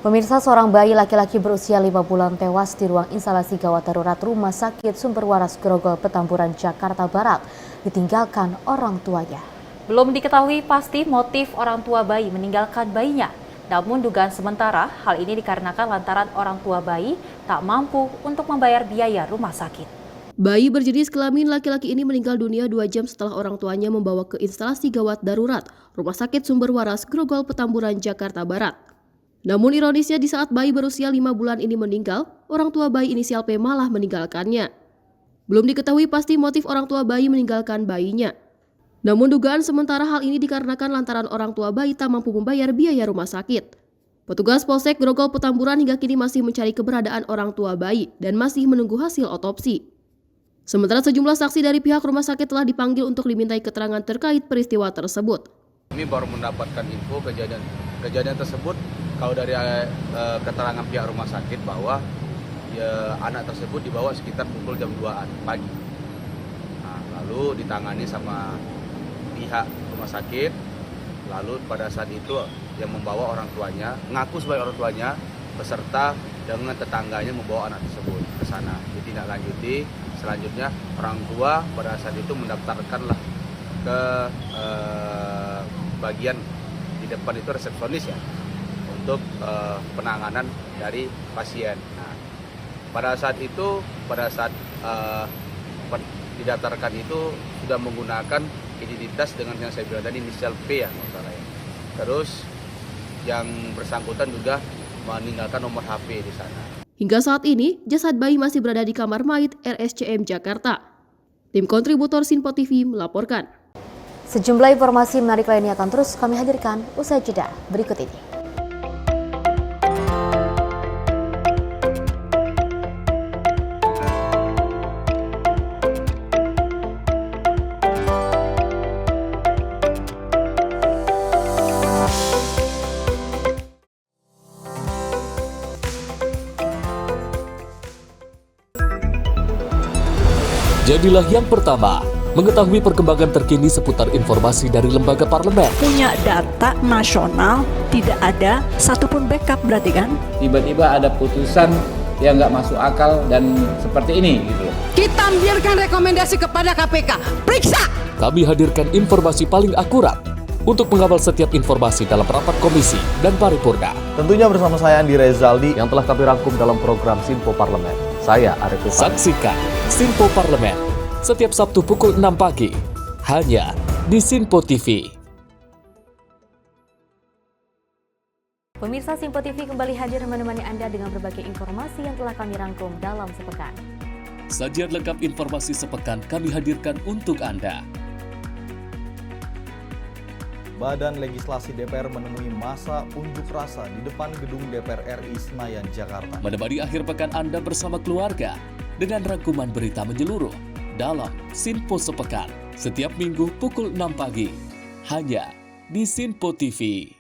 Pemirsa, seorang bayi laki-laki berusia 5 bulan tewas di ruang instalasi gawat darurat Rumah Sakit Sumber Waras Grogol, Petamburan, Jakarta Barat, ditinggalkan orang tuanya. Belum diketahui pasti motif orang tua bayi meninggalkan bayinya. Namun dugaan sementara hal ini dikarenakan lantaran orang tua bayi tak mampu untuk membayar biaya rumah sakit. Bayi berjenis kelamin laki-laki ini meninggal dunia 2 jam setelah orang tuanya membawa ke instalasi gawat darurat Rumah Sakit Sumber Waras Grogol, Petamburan, Jakarta Barat. Namun ironisnya di saat bayi berusia 5 bulan ini meninggal, orang tua bayi inisial P malah meninggalkannya. Belum diketahui pasti motif orang tua bayi meninggalkan bayinya. Namun dugaan sementara hal ini dikarenakan lantaran orang tua bayi tak mampu membayar biaya rumah sakit. Petugas Polsek Grogol Petamburan hingga kini masih mencari keberadaan orang tua bayi dan masih menunggu hasil otopsi. Sementara sejumlah saksi dari pihak rumah sakit telah dipanggil untuk dimintai keterangan terkait peristiwa tersebut. Kami baru mendapatkan info kejadian tersebut kalau dari keterangan pihak rumah sakit bahwa anak tersebut dibawa sekitar pukul jam 2-an pagi. Nah, lalu ditangani sama pihak rumah sakit, lalu pada saat itu yang membawa orang tuanya, mengaku sebagai orang tuanya, beserta dengan tetangganya membawa anak tersebut ke sana. Ditindaklanjuti, selanjutnya orang tua pada saat itu mendaftarkanlah ke bagian di depan itu resepsionis ya, untuk penanganan dari pasien. Nah, pada saat didaftarkan itu sudah menggunakan identitas dengan yang saya bilang tadi inisial P ya, masalah ya. Terus yang bersangkutan juga meninggalkan nomor HP di sana. Hingga saat ini, jasad bayi masih berada di kamar mayit RSCM Jakarta. Tim kontributor Sinpo TV melaporkan. Sejumlah informasi menarik lainnya akan terus kami hadirkan usai jeda berikut ini. Jadilah yang pertama mengetahui perkembangan terkini seputar informasi dari lembaga parlemen. Punya data nasional, tidak ada satupun backup berarti kan? Tiba-tiba ada putusan yang nggak masuk akal dan seperti ini gitu. Kita biarkan rekomendasi kepada KPK, periksa! Kami hadirkan informasi paling akurat untuk mengawal setiap informasi dalam rapat komisi dan paripurna. Tentunya bersama saya Andi Rezaldi yang telah kami rangkum dalam program Sinpo Parlemen. Saya Arif Rifani. Saksikan Sinpo Parlemen setiap Sabtu pukul 6 pagi hanya di Sinpo TV. Pemirsa, Sinpo TV kembali hadir menemani Anda dengan berbagai informasi yang telah kami rangkum dalam sepekan. Sajian lengkap informasi sepekan kami hadirkan untuk Anda. Badan Legislasi DPR menemui masa unjuk rasa di depan gedung DPR RI Senayan, Jakarta. Menemani akhir pekan Anda bersama keluarga dengan rangkuman berita menyeluruh dalam Sinpo Sepekan setiap minggu pukul 6 pagi hanya di Sinpo TV.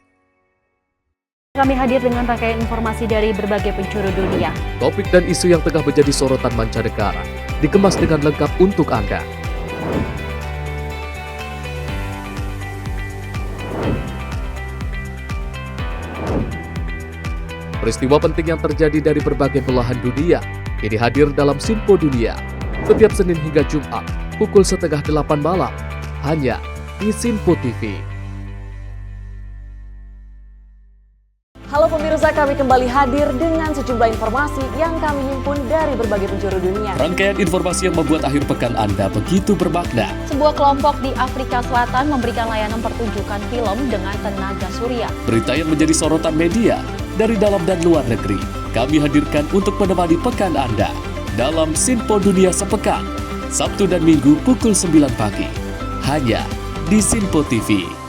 Kami hadir dengan rangkaian informasi dari berbagai penjuru dunia. Topik dan isu yang tengah menjadi sorotan mancanegara dikemas dengan lengkap untuk Anda. Peristiwa penting yang terjadi dari berbagai belahan dunia ini hadir dalam Sinpo Dunia setiap Senin hingga Jumat pukul 7:30 malam hanya di Sinpo TV. Halo pemirsa, kami kembali hadir dengan sejumlah informasi yang kami himpun dari berbagai penjuru dunia. Rangkaian informasi yang membuat akhir pekan Anda begitu bermakna. Sebuah kelompok di Afrika Selatan memberikan layanan pertunjukan film dengan tenaga surya. Berita yang menjadi sorotan media dari dalam dan luar negeri kami hadirkan untuk menemani pekan Anda dalam Sinpo Dunia Sepekan, Sabtu dan Minggu pukul 9 pagi hanya di Sinpo TV.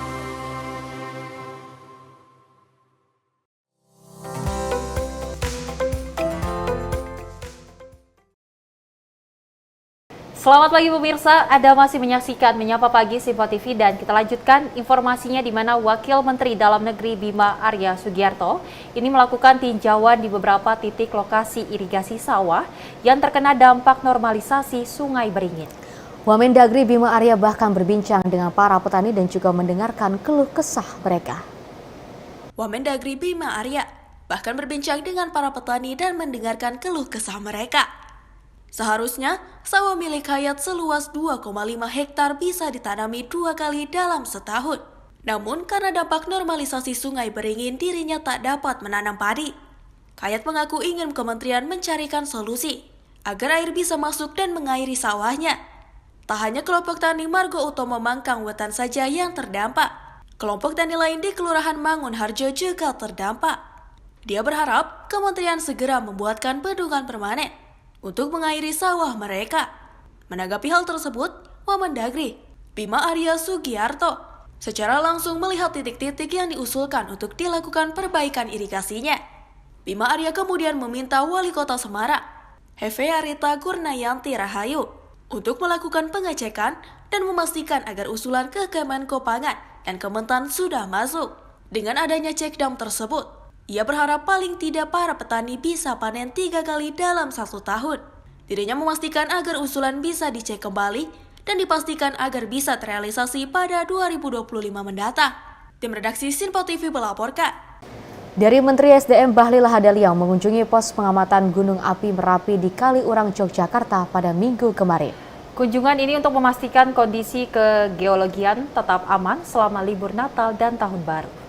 Selamat pagi pemirsa, Anda masih menyaksikan Menyapa Pagi Sinpo TV dan kita lanjutkan informasinya di mana Wakil Menteri Dalam Negeri Bima Arya Sugiarto ini melakukan tinjauan di beberapa titik lokasi irigasi sawah yang terkena dampak normalisasi Sungai Beringin. Wamendagri Bima Arya bahkan berbincang dengan para petani dan juga mendengarkan keluh kesah mereka. Wamendagri Bima Arya bahkan berbincang dengan para petani dan mendengarkan keluh kesah mereka. Seharusnya, sawah milik Hayat seluas 2,5 hektar bisa ditanami 2 kali dalam setahun. Namun, karena dampak normalisasi Sungai Beringin, dirinya tak dapat menanam padi. Hayat mengaku ingin kementerian mencarikan solusi agar air bisa masuk dan mengairi sawahnya. Tak hanya kelompok tani Margo Utomo Mangkang Wetan saja yang terdampak. Kelompok tani lain di Kelurahan Mangunharjo juga terdampak. Dia berharap kementerian segera membuatkan bendungan permanen untuk mengairi sawah mereka. Menanggapi hal tersebut, Wamendagri Bima Arya Sugiarto secara langsung melihat titik-titik yang diusulkan untuk dilakukan perbaikan irigasinya. Bima Arya kemudian meminta Wali Kota Semarang, Heve Arita Gurnayanti Rahayu, untuk melakukan pengecekan dan memastikan agar usulan ke Kemenko Pangan dan Kementan sudah masuk. Dengan adanya cek dam tersebut, ia berharap paling tidak para petani bisa panen 3 kali dalam 1 tahun. Dirinya memastikan agar usulan bisa dicek kembali dan dipastikan agar bisa terrealisasi pada 2025 mendatang. Tim redaksi Sinpo TV melaporkan. Dari Menteri SDM Bahlil Lahadalia mengunjungi pos pengamatan Gunung Api Merapi di Kaliurang, Yogyakarta pada Minggu kemarin. Kunjungan ini untuk memastikan kondisi kegeologian tetap aman selama libur Natal dan Tahun Baru.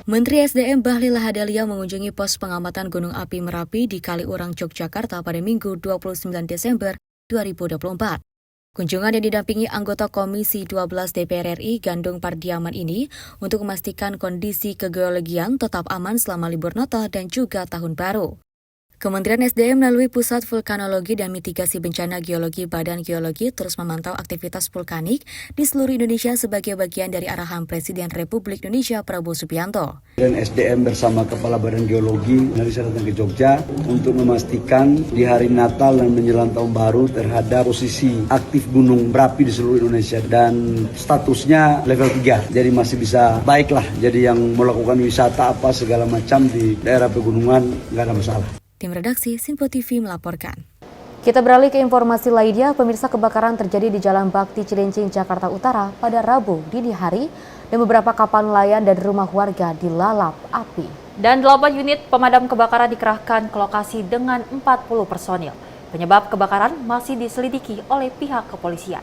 Menteri SDM Bahlil Lahadalia mengunjungi pos pengamatan Gunung Api Merapi di Kaliurang, Yogyakarta pada Minggu 29 Desember 2024. Kunjungan yang didampingi anggota Komisi 12 DPR RI Gandung Pardiaman ini untuk memastikan kondisi kegeologian tetap aman selama libur Natal dan juga Tahun Baru. Kementerian SDM melalui Pusat Vulkanologi dan Mitigasi Bencana Geologi Badan Geologi terus memantau aktivitas vulkanik di seluruh Indonesia sebagai bagian dari arahan Presiden Republik Indonesia Prabowo Subianto. Dan SDM bersama Kepala Badan Geologi dari datang ke Jogja untuk memastikan di hari Natal dan menjelang Tahun Baru terhadap posisi aktif gunung berapi di seluruh Indonesia dan statusnya level 3. Jadi masih bisa baiklah. Jadi yang melakukan wisata apa segala macam di daerah pegunungan nggak ada masalah. Tim redaksi Sinpo TV melaporkan. Kita beralih ke informasi lainnya. Pemirsa, kebakaran terjadi di Jalan Bakti Cilincing, Jakarta Utara pada Rabu dini hari dan beberapa kapal nelayan dan rumah warga dilalap api. Dan 8 unit pemadam kebakaran dikerahkan ke lokasi dengan 40 personil. Penyebab kebakaran masih diselidiki oleh pihak kepolisian.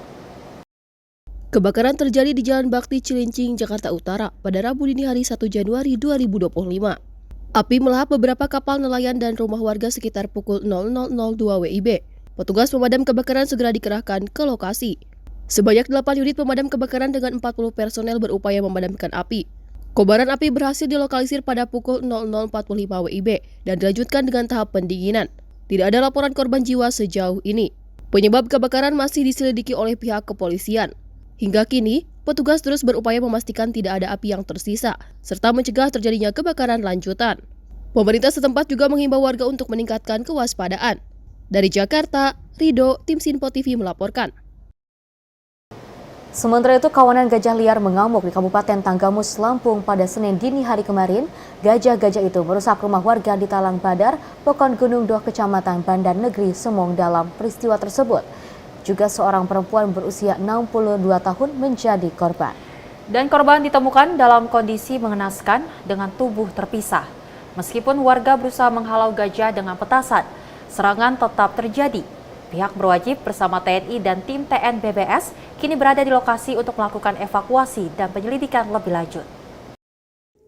Kebakaran terjadi di Jalan Bakti Cilincing, Jakarta Utara pada Rabu dini hari 1 Januari 2025. Api melahap beberapa kapal nelayan dan rumah warga sekitar pukul 00.02 WIB. Petugas pemadam kebakaran segera dikerahkan ke lokasi. Sebanyak 8 unit pemadam kebakaran dengan 40 personel berupaya memadamkan api. Kobaran api berhasil dilokalisir pada pukul 00.45 WIB dan dilanjutkan dengan tahap pendinginan. Tidak ada laporan korban jiwa sejauh ini. Penyebab kebakaran masih diselidiki oleh pihak kepolisian. Hingga kini, petugas terus berupaya memastikan tidak ada api yang tersisa, serta mencegah terjadinya kebakaran lanjutan. Pemerintah setempat juga menghimbau warga untuk meningkatkan kewaspadaan. Dari Jakarta, Rido, Tim Sinpo TV melaporkan. Sementara itu, kawanan gajah liar mengamuk di Kabupaten Tanggamus, Lampung pada Senin dini hari kemarin. Gajah-gajah itu merusak rumah warga di Talang Badar, Pekon Gunung Doh, Kecamatan Bandar Negeri Semong. Dalam peristiwa tersebut, juga seorang perempuan berusia 62 tahun menjadi korban. Dan korban ditemukan dalam kondisi mengenaskan dengan tubuh terpisah. Meskipun warga berusaha menghalau gajah dengan petasan, serangan tetap terjadi. Pihak berwajib bersama TNI dan tim TNBBS kini berada di lokasi untuk melakukan evakuasi dan penyelidikan lebih lanjut.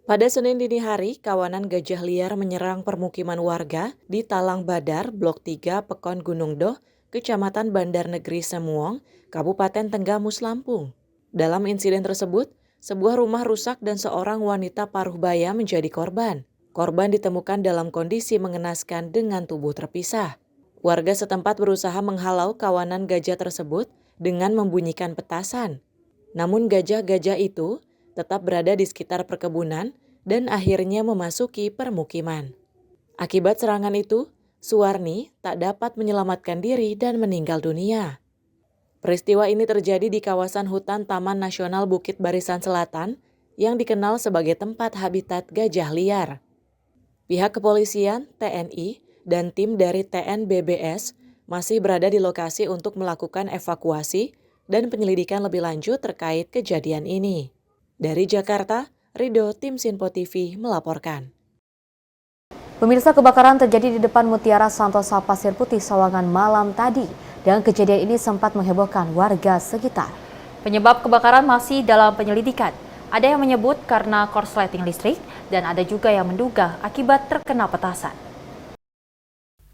Pada Senin dini hari, kawanan gajah liar menyerang permukiman warga di Talang Badar, Blok 3, Pekon Gunung Doh, Kecamatan Bandar Negeri Semuong, Kabupaten Tanggamus, Lampung. Dalam insiden tersebut, sebuah rumah rusak dan seorang wanita paruh baya menjadi korban. Korban ditemukan dalam kondisi mengenaskan dengan tubuh terpisah. Warga setempat berusaha menghalau kawanan gajah tersebut dengan membunyikan petasan. Namun gajah-gajah itu tetap berada di sekitar perkebunan dan akhirnya memasuki permukiman. Akibat serangan itu, Suwarni tak dapat menyelamatkan diri dan meninggal dunia. Peristiwa ini terjadi di kawasan hutan Taman Nasional Bukit Barisan Selatan yang dikenal sebagai tempat habitat gajah liar. Pihak kepolisian, TNI, dan tim dari TNBBS masih berada di lokasi untuk melakukan evakuasi dan penyelidikan lebih lanjut terkait kejadian ini. Dari Jakarta, Rido, Tim Sinpo TV melaporkan. Pemirsa, kebakaran terjadi di depan Mutiara Santosa Pasir Putih, Sawangan malam tadi. Dan kejadian ini sempat menghebohkan warga sekitar. Penyebab kebakaran masih dalam penyelidikan. Ada yang menyebut karena korsleting listrik dan ada juga yang menduga akibat terkena petasan.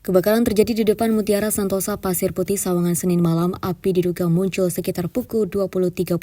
Kebakaran terjadi di depan Mutiara Santosa Pasir Putih, Sawangan Senin malam. Api diduga muncul sekitar pukul 20.30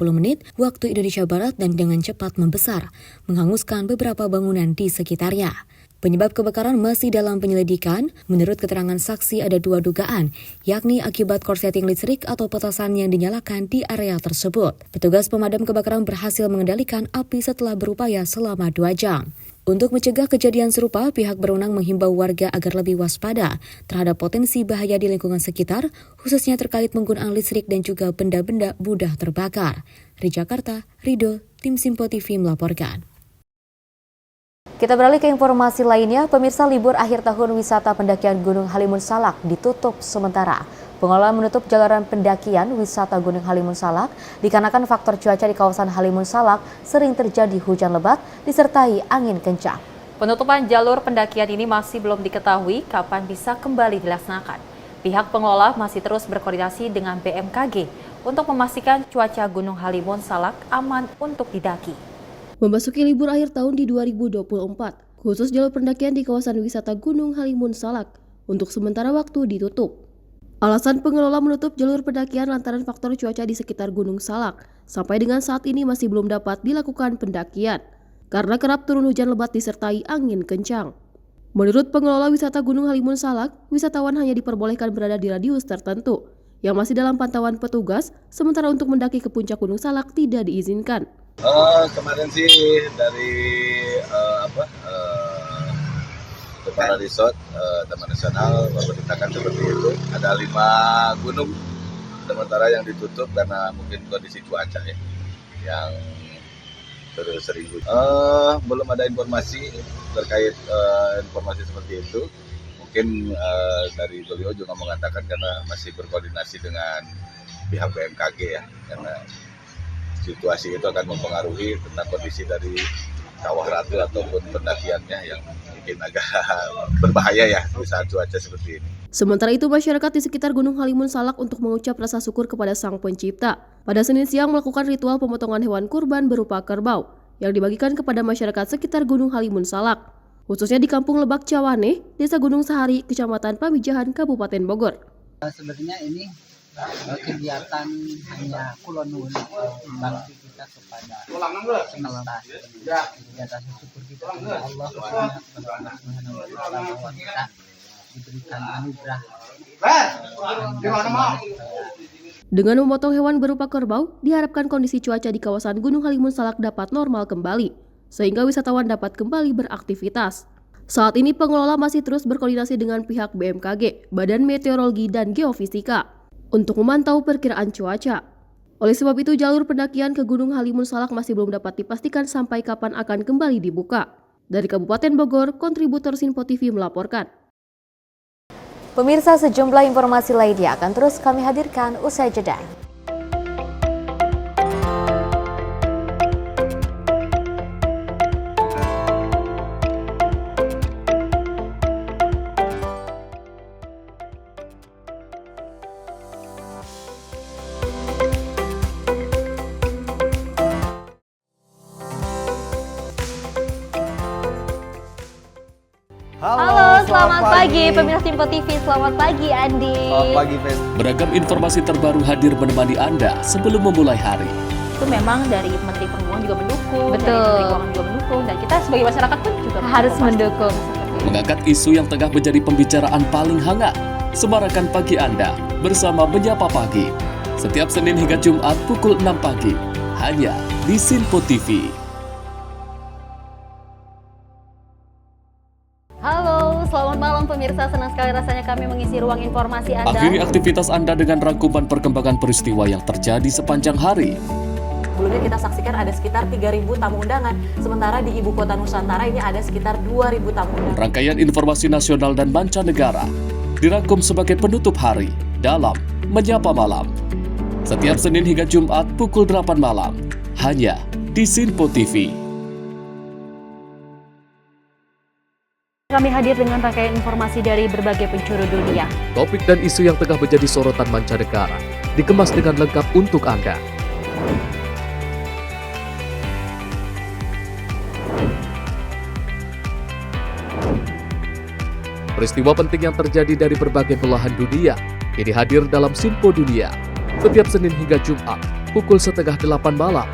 waktu Indonesia Barat dan dengan cepat membesar, menghanguskan beberapa bangunan di sekitarnya. Penyebab kebakaran masih dalam penyelidikan. Menurut keterangan saksi ada 2 dugaan, yakni akibat korsleting listrik atau petasan yang dinyalakan di area tersebut. Petugas pemadam kebakaran berhasil mengendalikan api setelah berupaya selama 2 jam. Untuk mencegah kejadian serupa, pihak berwenang menghimbau warga agar lebih waspada terhadap potensi bahaya di lingkungan sekitar, khususnya terkait penggunaan listrik dan juga benda-benda mudah terbakar. Di Jakarta, Rido, Tim Sinpo TV melaporkan. Kita beralih ke informasi lainnya. Pemirsa, libur akhir tahun wisata pendakian Gunung Halimun Salak ditutup sementara. Pengelola menutup jalanan pendakian wisata Gunung Halimun Salak dikarenakan faktor cuaca di kawasan Halimun Salak sering terjadi hujan lebat disertai angin kencang. Penutupan jalur pendakian ini masih belum diketahui kapan bisa kembali dilaksanakan. Pihak pengelola masih terus berkoordinasi dengan BMKG untuk memastikan cuaca Gunung Halimun Salak aman untuk didaki. Memasuki libur akhir tahun di 2024, khusus jalur pendakian di kawasan wisata Gunung Halimun Salak untuk sementara waktu ditutup. Alasan pengelola menutup jalur pendakian lantaran faktor cuaca di sekitar Gunung Salak sampai dengan saat ini masih belum dapat dilakukan pendakian karena kerap turun hujan lebat disertai angin kencang. Menurut pengelola wisata Gunung Halimun Salak, wisatawan hanya diperbolehkan berada di radius tertentu yang masih dalam pantauan petugas, sementara untuk mendaki ke puncak Gunung Salak tidak diizinkan. Kemarin sih dari Kepala Resort Taman Nasional memberitakan seperti itu. Ada 5 gunung sementara yang ditutup karena mungkin kondisi cuaca ya, yang sering belum ada informasi terkait informasi seperti itu. Mungkin dari beliau juga mengatakan karena masih berkoordinasi dengan pihak BMKG ya, karena situasi itu akan mempengaruhi tentang kondisi dari Kawah Ratu ataupun pendakiannya yang mungkin agak berbahaya ya di saat cuaca seperti ini. Sementara itu, masyarakat di sekitar Gunung Halimun Salak untuk mengucap rasa syukur kepada Sang Pencipta. Pada Senin siang melakukan ritual pemotongan hewan kurban berupa kerbau yang dibagikan kepada masyarakat sekitar Gunung Halimun Salak, khususnya di Kampung Lebak Cawane, Desa Gunung Sahari, Kecamatan Pamijahan, Kabupaten Bogor. Sebenarnya ini kegiatan hanya kulonun bakti kita kepada semesta. Jadi atas syukur kita kepada Allah Subhanahu wa Ta'ala bahwa kita diberikan anugerah. Dengan memotong hewan berupa kerbau, diharapkan kondisi cuaca di kawasan Gunung Halimun Salak dapat normal kembali, sehingga wisatawan dapat kembali beraktivitas. Saat ini pengelola masih terus berkoordinasi dengan pihak BMKG, Badan Meteorologi dan Geofisika, untuk memantau perkiraan cuaca. Oleh sebab itu, jalur pendakian ke Gunung Halimun Salak masih belum dapat dipastikan sampai kapan akan kembali dibuka. Dari Kabupaten Bogor, kontributor Sinpo TV melaporkan. Pemirsa, sejumlah informasi lainnya akan terus kami hadirkan usai jeda. Halo, selamat pagi pemirsa Sinpo TV. Selamat pagi Andi. Selamat pagi, Fen. Beragam informasi terbaru hadir menemani Anda sebelum memulai hari. Itu memang dari Menteri Perhubungan juga mendukung, Betul. dari Menteri Keuangan juga mendukung, dan kita sebagai masyarakat pun juga Harus mendukung. Mengangkat isu yang tengah menjadi pembicaraan paling hangat. Semarakan pagi Anda bersama Menyapa Pagi. Setiap Senin hingga Jumat pukul 6 pagi. Hanya di Sinpo TV. Halo, selamat malam pemirsa. Senang sekali rasanya kami mengisi ruang informasi Anda. Akhiri aktivitas Anda dengan rangkuman perkembangan peristiwa yang terjadi sepanjang hari. Sebelumnya kita saksikan ada sekitar 3.000 tamu undangan, sementara di Ibu Kota Nusantara ini ada sekitar 2.000 tamu undangan. Rangkaian informasi nasional dan mancanegara dirangkum sebagai penutup hari dalam Menyapa Malam. Setiap Senin hingga Jumat pukul 8 malam, hanya di Sinpo TV. Kami hadir dengan rangkaian informasi dari berbagai penjuru dunia. Topik dan isu yang tengah menjadi sorotan mancanegara dikemas dengan lengkap untuk Anda. Peristiwa penting yang terjadi dari berbagai belahan dunia ini hadir dalam Sinpo Dunia setiap Senin hingga Jumat pukul 7:30 malam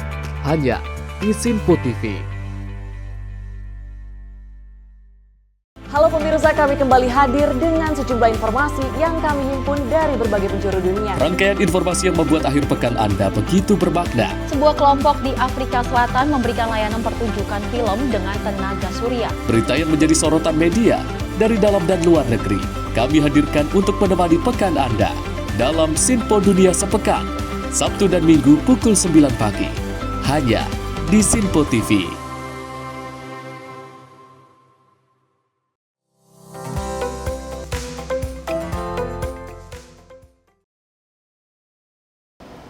hanya di Sinpo TV. Halo pemirsa, kami kembali hadir dengan sejumlah informasi yang kami himpun dari berbagai penjuru dunia. Rangkaian informasi yang membuat akhir pekan Anda begitu bermakna. Sebuah kelompok di Afrika Selatan memberikan layanan pertunjukan film dengan tenaga surya. Berita yang menjadi sorotan media dari dalam dan luar negeri kami hadirkan untuk menemani pekan Anda dalam Sinpo Dunia Sepekan, Sabtu dan Minggu pukul 9 pagi, hanya di Sinpo TV.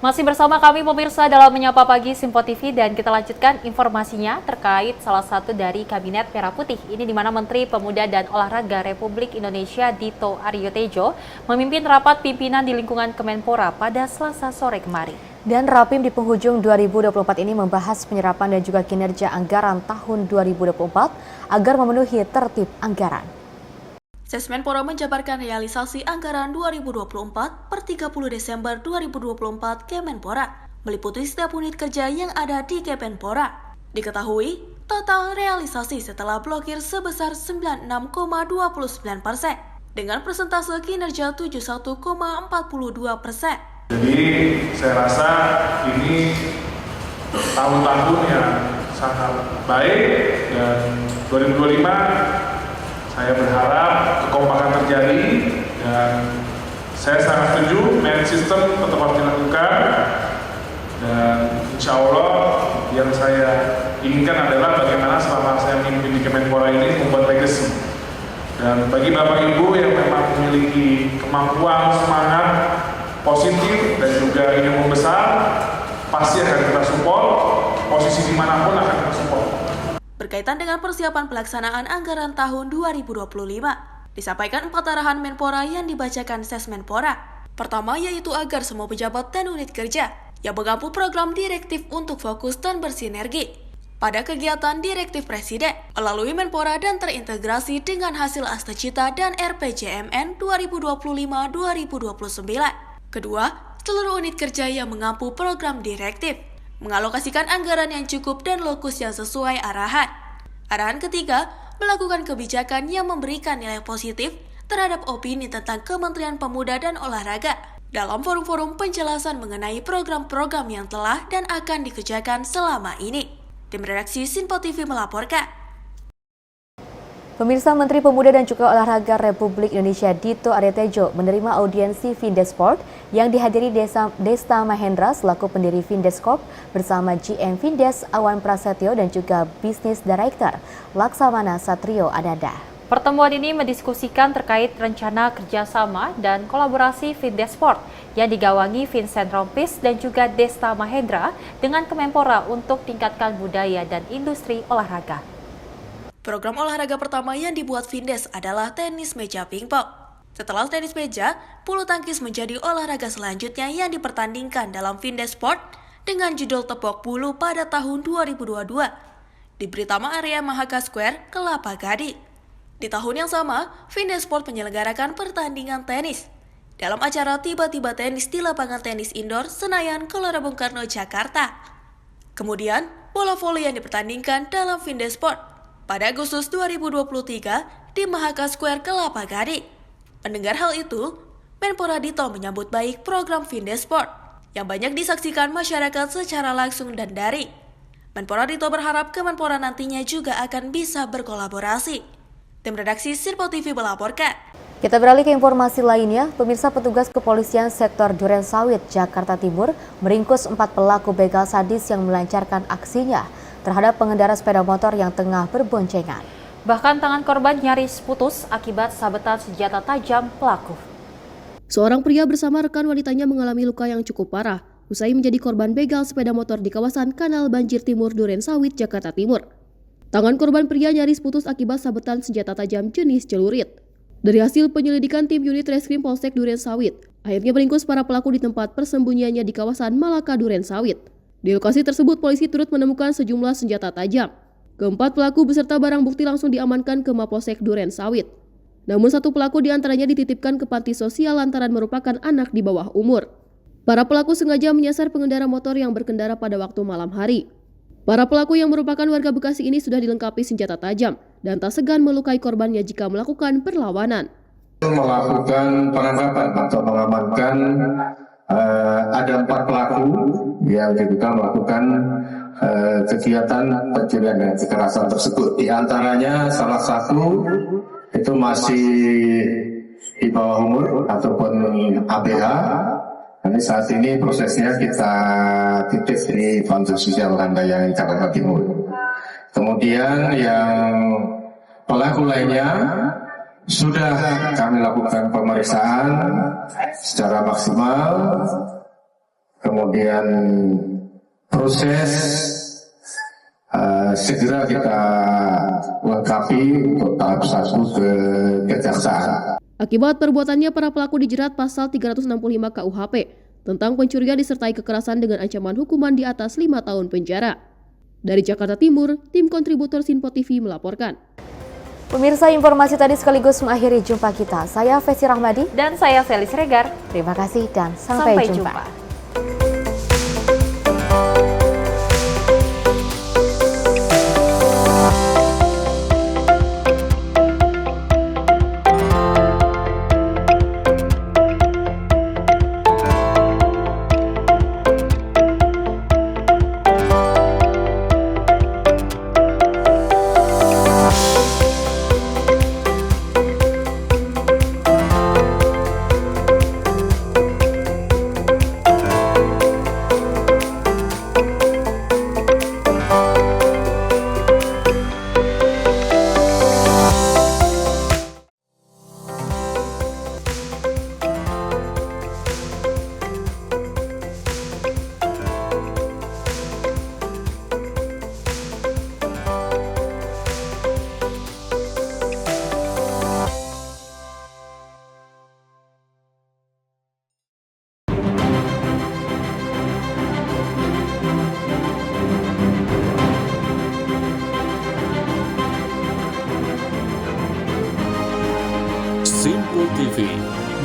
Masih bersama kami pemirsa dalam Menyapa Pagi Sinpo TV, dan kita lanjutkan informasinya terkait salah satu dari Kabinet Merah Putih. Ini di mana Menteri Pemuda dan Olahraga Republik Indonesia Dito Aryo Tejo memimpin rapat pimpinan di lingkungan Kemenpora pada Selasa sore kemarin. Dan Rapim di penghujung 2024 ini membahas penyerapan dan juga kinerja anggaran tahun 2024 agar memenuhi tertib anggaran. Sesmenpora menjabarkan realisasi anggaran 2024 per 30 Desember 2024 Kemenpora, meliputi setiap unit kerja yang ada di Kemenpora. Diketahui, total realisasi setelah blokir sebesar 96,29% dengan persentase kinerja 71,42%. Jadi saya rasa ini tahun-tahun yang sangat baik, dan 2025 saya berharap kekompakan terjadi, dan saya sangat setuju merit system tetap harus dilakukan, dan insya Allah yang saya inginkan adalah bagaimana selama saya memimpin di Kemenpora ini membuat legacy. Dan bagi Bapak Ibu yang memang memiliki kemampuan, semangat, positif, dan juga ingin membesar, pasti akan kita support, posisi dimanapun akan kita support. Berkaitan dengan persiapan pelaksanaan anggaran tahun 2025, disampaikan 4 arahan Menpora yang dibacakan Sesmenpora. Pertama yaitu agar semua pejabat dan unit kerja yang mengampu program direktif untuk fokus dan bersinergi pada kegiatan direktif Presiden melalui Menpora dan terintegrasi dengan hasil Astacita dan RPJMN 2025-2029. Kedua, seluruh unit kerja yang mengampu program direktif mengalokasikan anggaran yang cukup dan lokus yang sesuai arahan. Arahan ketiga, melakukan kebijakan yang memberikan nilai positif terhadap opini tentang Kementerian Pemuda dan Olahraga dalam forum-forum penjelasan mengenai program-program yang telah dan akan dikerjakan selama ini. Tim redaksi Sinpo TV melaporkan. Pemirsa, Menteri Pemuda dan juga Olahraga Republik Indonesia Dito Aryo Tejo menerima audiensi Findesport yang dihadiri Desta Mahendra selaku pendiri Findescorp bersama GM Findes Awan Prasetyo dan juga Business Director Laksamana Satrio Ananda. Pertemuan ini mendiskusikan terkait rencana kerjasama dan kolaborasi Findesport yang digawangi Vincent Rompis dan juga Desta Mahendra dengan Kemenpora untuk tingkatkan budaya dan industri olahraga. Program olahraga pertama yang dibuat Findes adalah tenis meja pingpong. Setelah tenis meja, bulu tangkis menjadi olahraga selanjutnya yang dipertandingkan dalam Findesport dengan judul Tepok Bulu pada tahun 2022 di Britama Area Mahaka Square, Kelapa Gading. Di tahun yang sama, Findesport menyelenggarakan pertandingan tenis dalam acara Tiba-Tiba Tenis di lapangan tenis indoor Senayan, Gelora Bung Karno, Jakarta. Kemudian, bola voli yang dipertandingkan dalam Findesport pada Agustus 2023 di Mahaka Square, Kelapa Gading. Mendengar hal itu, Menpora Dito menyambut baik program Findesport yang banyak disaksikan masyarakat secara langsung dan daring. Menpora Dito berharap Kemenpora nantinya juga akan bisa berkolaborasi. Tim redaksi Sinpo TV melaporkan. Kita beralih ke informasi lainnya. Pemirsa, petugas kepolisian sektor Durensawit, Jakarta Timur meringkus 4 pelaku begal sadis yang melancarkan aksinya terhadap pengendara sepeda motor yang tengah berboncengan. Bahkan tangan korban nyaris putus akibat sabetan senjata tajam pelaku. Seorang pria bersama rekan wanitanya mengalami luka yang cukup parah usai menjadi korban begal sepeda motor di kawasan Kanal Banjir Timur Durensawit, Jakarta Timur. Tangan korban pria nyaris putus akibat sabetan senjata tajam jenis celurit. Dari hasil penyelidikan tim unit Reskrim Polsek Durensawit, akhirnya meringkus para pelaku di tempat persembunyiannya di kawasan Malaka Durensawit. Di lokasi tersebut, polisi turut menemukan sejumlah senjata tajam. Keempat pelaku beserta barang bukti langsung diamankan ke Mapolsek Durensawit. Namun satu pelaku diantaranya dititipkan ke panti sosial lantaran merupakan anak di bawah umur. Para pelaku sengaja menyasar pengendara motor yang berkendara pada waktu malam hari. Para pelaku yang merupakan warga Bekasi ini sudah dilengkapi senjata tajam dan tak segan melukai korbannya jika melakukan perlawanan. Melakukan penangkapan atau mengamankan ada 4 pelaku yang diduga melakukan kegiatan pencurian dan kekerasan tersebut. Di antaranya salah satu itu masih di bawah umur ataupun ABH. Ini saat ini prosesnya kita titip di Panti Sosial Landayani, Jakarta Timur. Kemudian yang pelaku lainnya sudah kami lakukan pemeriksaan secara maksimal. Kemudian proses segera kita lengkapi untuk tahap 1 ke kejaksaan. Akibat perbuatannya, para pelaku dijerat pasal 365 KUHP tentang pencurian disertai kekerasan dengan ancaman hukuman di atas 5 tahun penjara. Dari Jakarta Timur, tim kontributor Sinpo TV melaporkan. Pemirsa, informasi tadi sekaligus mengakhiri jumpa kita. Saya Fesi Rahmadi dan saya Felis Regar. Terima kasih dan sampai jumpa. Simpo TV,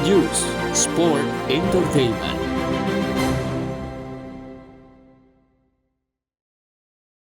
News, Sport, Entertainment.